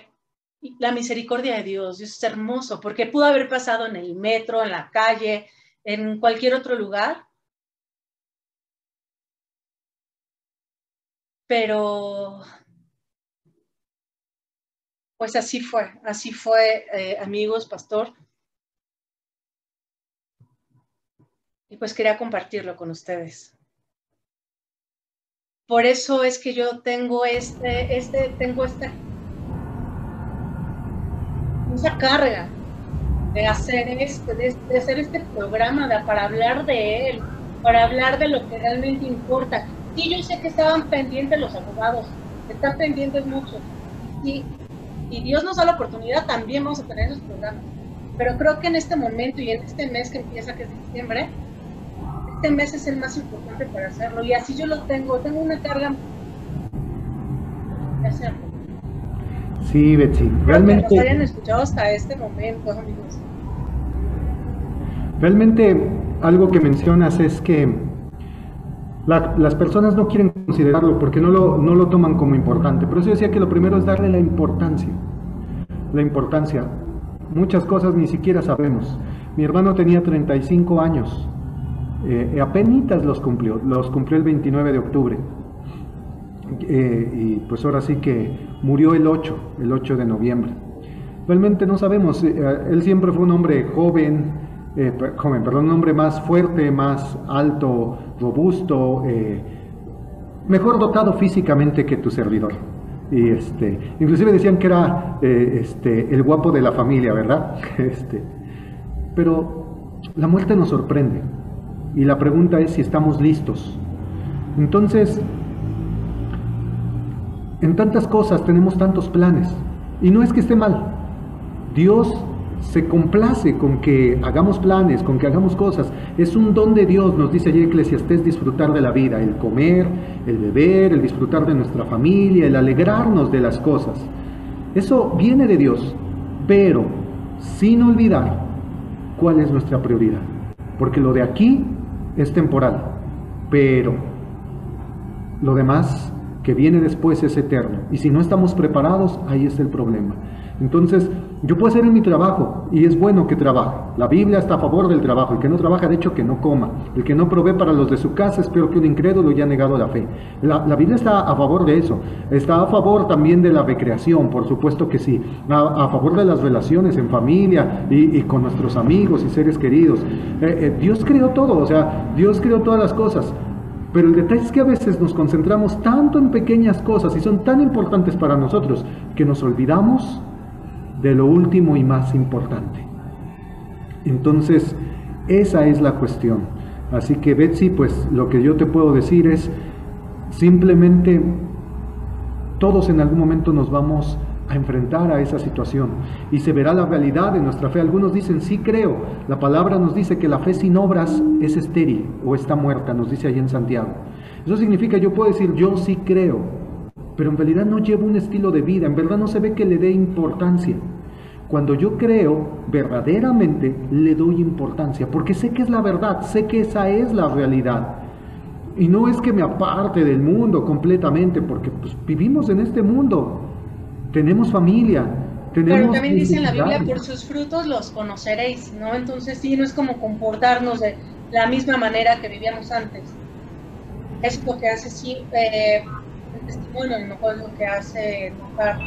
la misericordia de Dios es hermoso, porque pudo haber pasado en el metro, en la calle, en cualquier otro lugar, pero pues así fue, amigos, pastor, y pues quería compartirlo con ustedes. Por eso es que yo tengo esa carga de hacer este programa para hablar de él, para hablar de lo que realmente importa. Sí, yo sé que estaban pendientes los abogados, están pendientes mucho. Y Dios nos da la oportunidad, también vamos a tener esos programas. Pero creo que en este momento y en este mes que empieza, que es diciembre, este mes es el más importante para hacerlo. Y así yo lo tengo una carga de hacerlo. Sí, Betsy, realmente... Que nos hayan escuchado hasta este momento, amigos. Realmente algo que mencionas es que las personas no quieren considerarlo porque no lo toman como importante. Por eso decía que lo primero es darle la importancia. La importancia. Muchas cosas ni siquiera sabemos. Mi hermano tenía 35 años. Apenitas los cumplió el 29 de octubre. Y pues ahora sí que murió el 8 de noviembre. Realmente no sabemos. Él siempre fue un hombre un hombre más fuerte, más alto, robusto, mejor dotado físicamente que tu servidor. Y inclusive decían que era el guapo de la familia, ¿verdad? Pero la muerte nos sorprende y la pregunta es si estamos listos. Entonces, en tantas cosas tenemos tantos planes y no es que esté mal. Dios se complace con que hagamos planes, con que hagamos cosas. Es un don de Dios, nos dice allí Eclesiastés, disfrutar de la vida, el comer, el beber, el disfrutar de nuestra familia, el alegrarnos de las cosas. Eso viene de Dios, pero sin olvidar cuál es nuestra prioridad. Porque lo de aquí es temporal, pero lo demás que viene después es eterno. Y si no estamos preparados, ahí está el problema. Entonces, yo puedo hacer en mi trabajo, y es bueno que trabaje. La Biblia está a favor del trabajo. El que no trabaja, de hecho, que no coma. El que no provee para los de su casa es peor que un incrédulo y ha negado la fe. La Biblia está a favor de eso. Está a favor también de la recreación, por supuesto que sí. A favor de las relaciones en familia y con nuestros amigos y seres queridos. Dios creó todo, o sea, Dios creó todas las cosas. Pero el detalle es que a veces nos concentramos tanto en pequeñas cosas y son tan importantes para nosotros que nos olvidamos de lo último y más importante. Entonces, esa es la cuestión. Así que, Betsy, pues lo que yo te puedo decir es simplemente todos en algún momento nos vamos a enfrentar a esa situación y se verá la realidad de nuestra fe. Algunos dicen, sí creo. La palabra nos dice que la fe sin obras es estéril o está muerta, nos dice ahí en Santiago. Eso significa, yo puedo decir, yo sí creo, pero en realidad no llevo un estilo de vida, en verdad no se ve que le dé importancia. Cuando yo creo, verdaderamente le doy importancia, porque sé que es la verdad, sé que esa es la realidad. Y no es que me aparte del mundo completamente, porque pues, vivimos en este mundo, tenemos familia, tenemos... Pero también dice en la Biblia, por sus frutos los conoceréis, ¿no? Entonces sí, no es como comportarnos de la misma manera que vivíamos antes. Es lo que hace, sí, el testimonio, a lo mejor es lo que hace notar.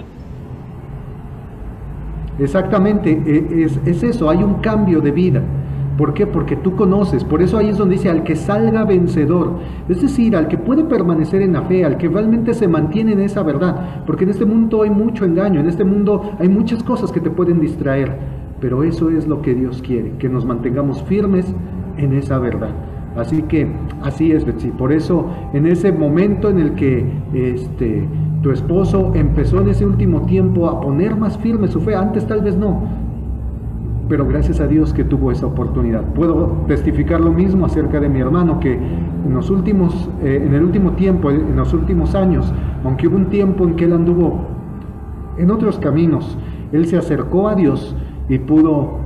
Exactamente, es eso, hay un cambio de vida. ¿Por qué? Porque tú conoces, por eso ahí es donde dice al que salga vencedor, es decir, al que puede permanecer en la fe, al que realmente se mantiene en esa verdad, porque en este mundo hay mucho engaño, en este mundo hay muchas cosas que te pueden distraer, pero eso es lo que Dios quiere, que nos mantengamos firmes en esa verdad. Así que así es, Betsy. Por eso, en ese momento en el que tu esposo empezó en ese último tiempo a poner más firme su fe, antes tal vez no, pero gracias a Dios que tuvo esa oportunidad. Puedo testificar lo mismo acerca de mi hermano, que en el último tiempo, en los últimos años, aunque hubo un tiempo en que él anduvo en otros caminos, él se acercó a Dios y pudo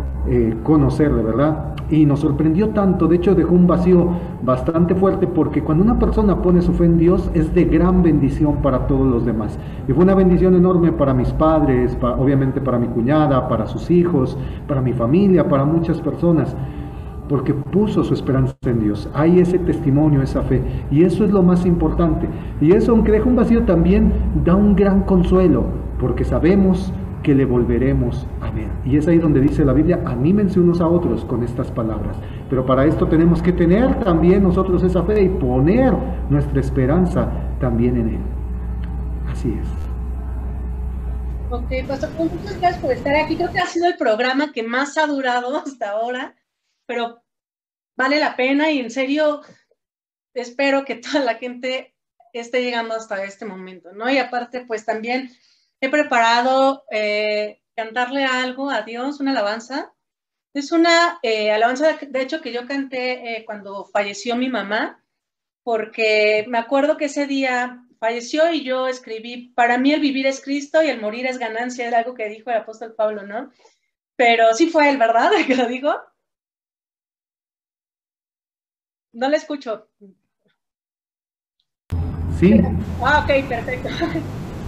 conocerle, ¿verdad? Y nos sorprendió tanto, de hecho dejó un vacío bastante fuerte, porque cuando una persona pone su fe en Dios es de gran bendición para todos los demás. Y fue una bendición enorme para mis padres, obviamente para mi cuñada, para sus hijos, para mi familia, para muchas personas, porque puso su esperanza en Dios. Hay ese testimonio, esa fe, y eso es lo más importante. Y eso, aunque deja un vacío, también da un gran consuelo, porque sabemos que le volveremos a ver. Y es ahí donde dice la Biblia: anímense unos a otros con estas palabras. Pero para esto tenemos que tener también nosotros esa fe y poner nuestra esperanza también en Él. Así es. Ok, Pastor, muchas gracias por estar aquí. Creo que ha sido el programa que más ha durado hasta ahora, pero vale la pena, y en serio espero que toda la gente esté llegando hasta este momento, ¿no? Y aparte, pues también he preparado cantarle algo a Dios, una alabanza. Es una alabanza, de hecho, que yo canté cuando falleció mi mamá, porque me acuerdo que ese día falleció y yo escribí: para mí el vivir es Cristo y el morir es ganancia. Era algo que dijo el apóstol Pablo, ¿no? Pero sí fue él, ¿verdad?, el que lo dijo. No le escucho. Sí. Ah, ok, perfecto.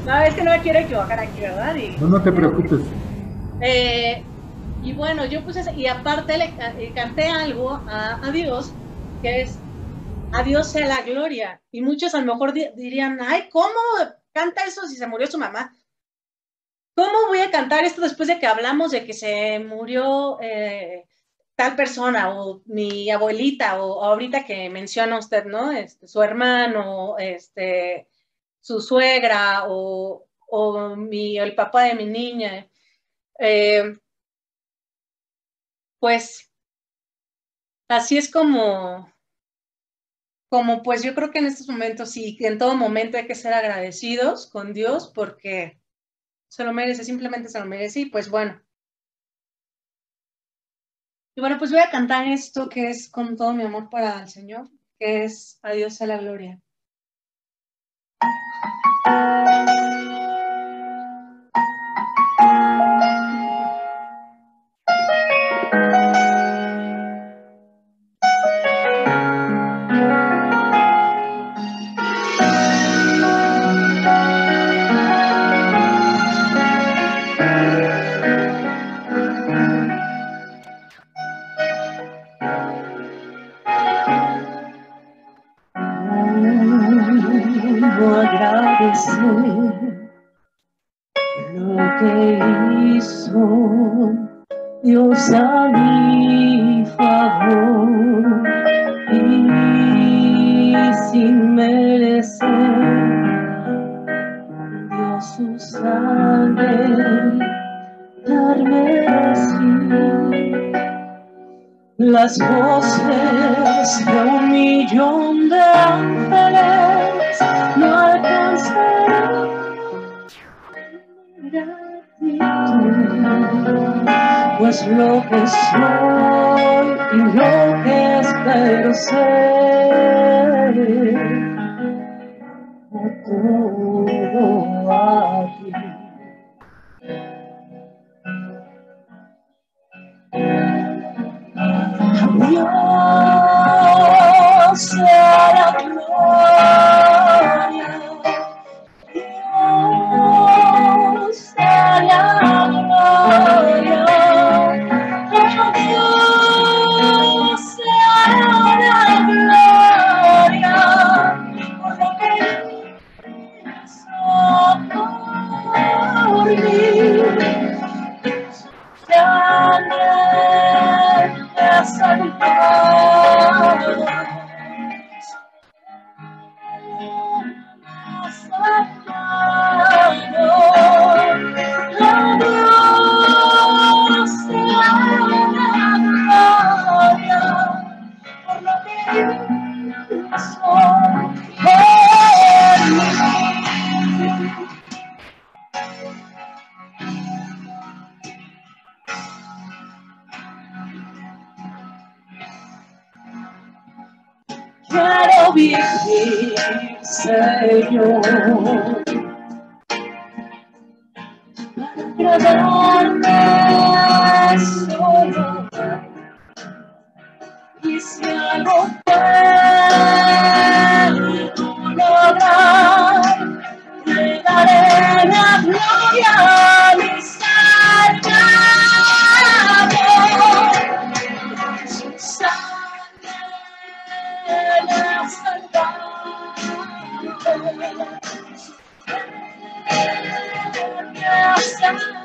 No, es que no me quiero equivocar aquí, ¿verdad? No te preocupes. Y bueno, yo puse, y aparte le canté algo a Dios, que es: a Dios sea la gloria. Y muchos a lo mejor dirían: ay, ¿cómo canta eso si se murió su mamá? ¿Cómo voy a cantar esto después de que hablamos de que se murió tal persona, o mi abuelita, o ahorita que menciona usted, ¿no? Su hermano, su suegra, o el papá de mi niña. Pues así es como pues yo creo que en estos momentos sí, en todo momento hay que ser agradecidos con Dios, porque se lo merece, simplemente se lo merece. Y pues bueno. Y bueno, pues voy a cantar esto que es con todo mi amor para el Señor, que es: a Dios sea la gloria. Lo que hizo Dios a mi favor, y sin merecer dio su sangre, darme así. Las voces de 1.000.000 de ángeles no alcanzarán gratitud, pues lo que soy y lo que espero ser, a todo a ti. Dios sea la gloria, Dios sea la gloria, Dios sea la gloria. Quiero vivir, Señor, para agradarme solo. Y si algo puedo lograr, le daré la gloria a mi Salvador. Su sangre me ha salvado. Me ha sanado.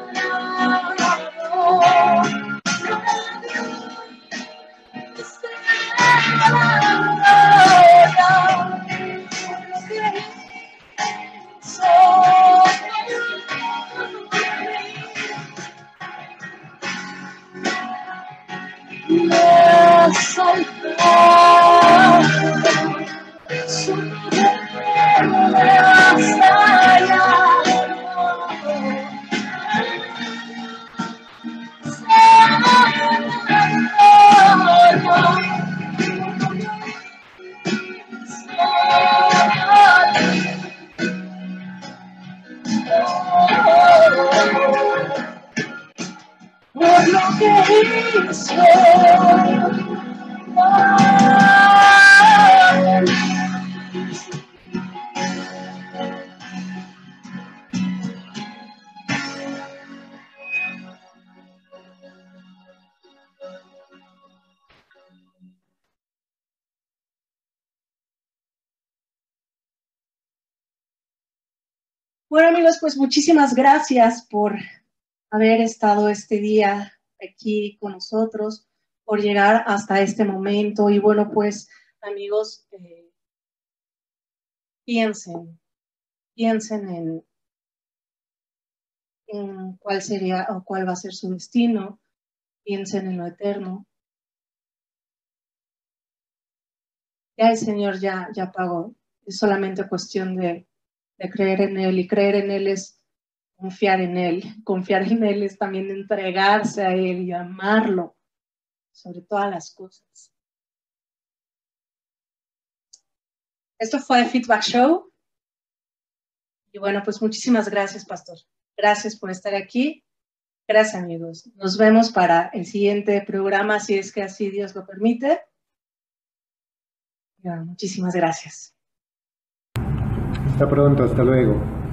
Por lo que hizo. Bueno, amigos, pues muchísimas gracias por haber estado este día aquí con nosotros, por llegar hasta este momento. Y bueno, pues, amigos, piensen en cuál sería o cuál va a ser su destino, piensen en lo eterno. Ya el Señor ya pagó, es solamente cuestión de creer en Él, y creer en Él es confiar en Él es también entregarse a Él y amarlo sobre todas las cosas. Esto fue Feedback Show. Y bueno, pues muchísimas gracias, Pastor. Gracias por estar aquí. Gracias, amigos. Nos vemos para el siguiente programa, si es que así Dios lo permite. Bueno, muchísimas gracias. Hasta pronto, hasta luego.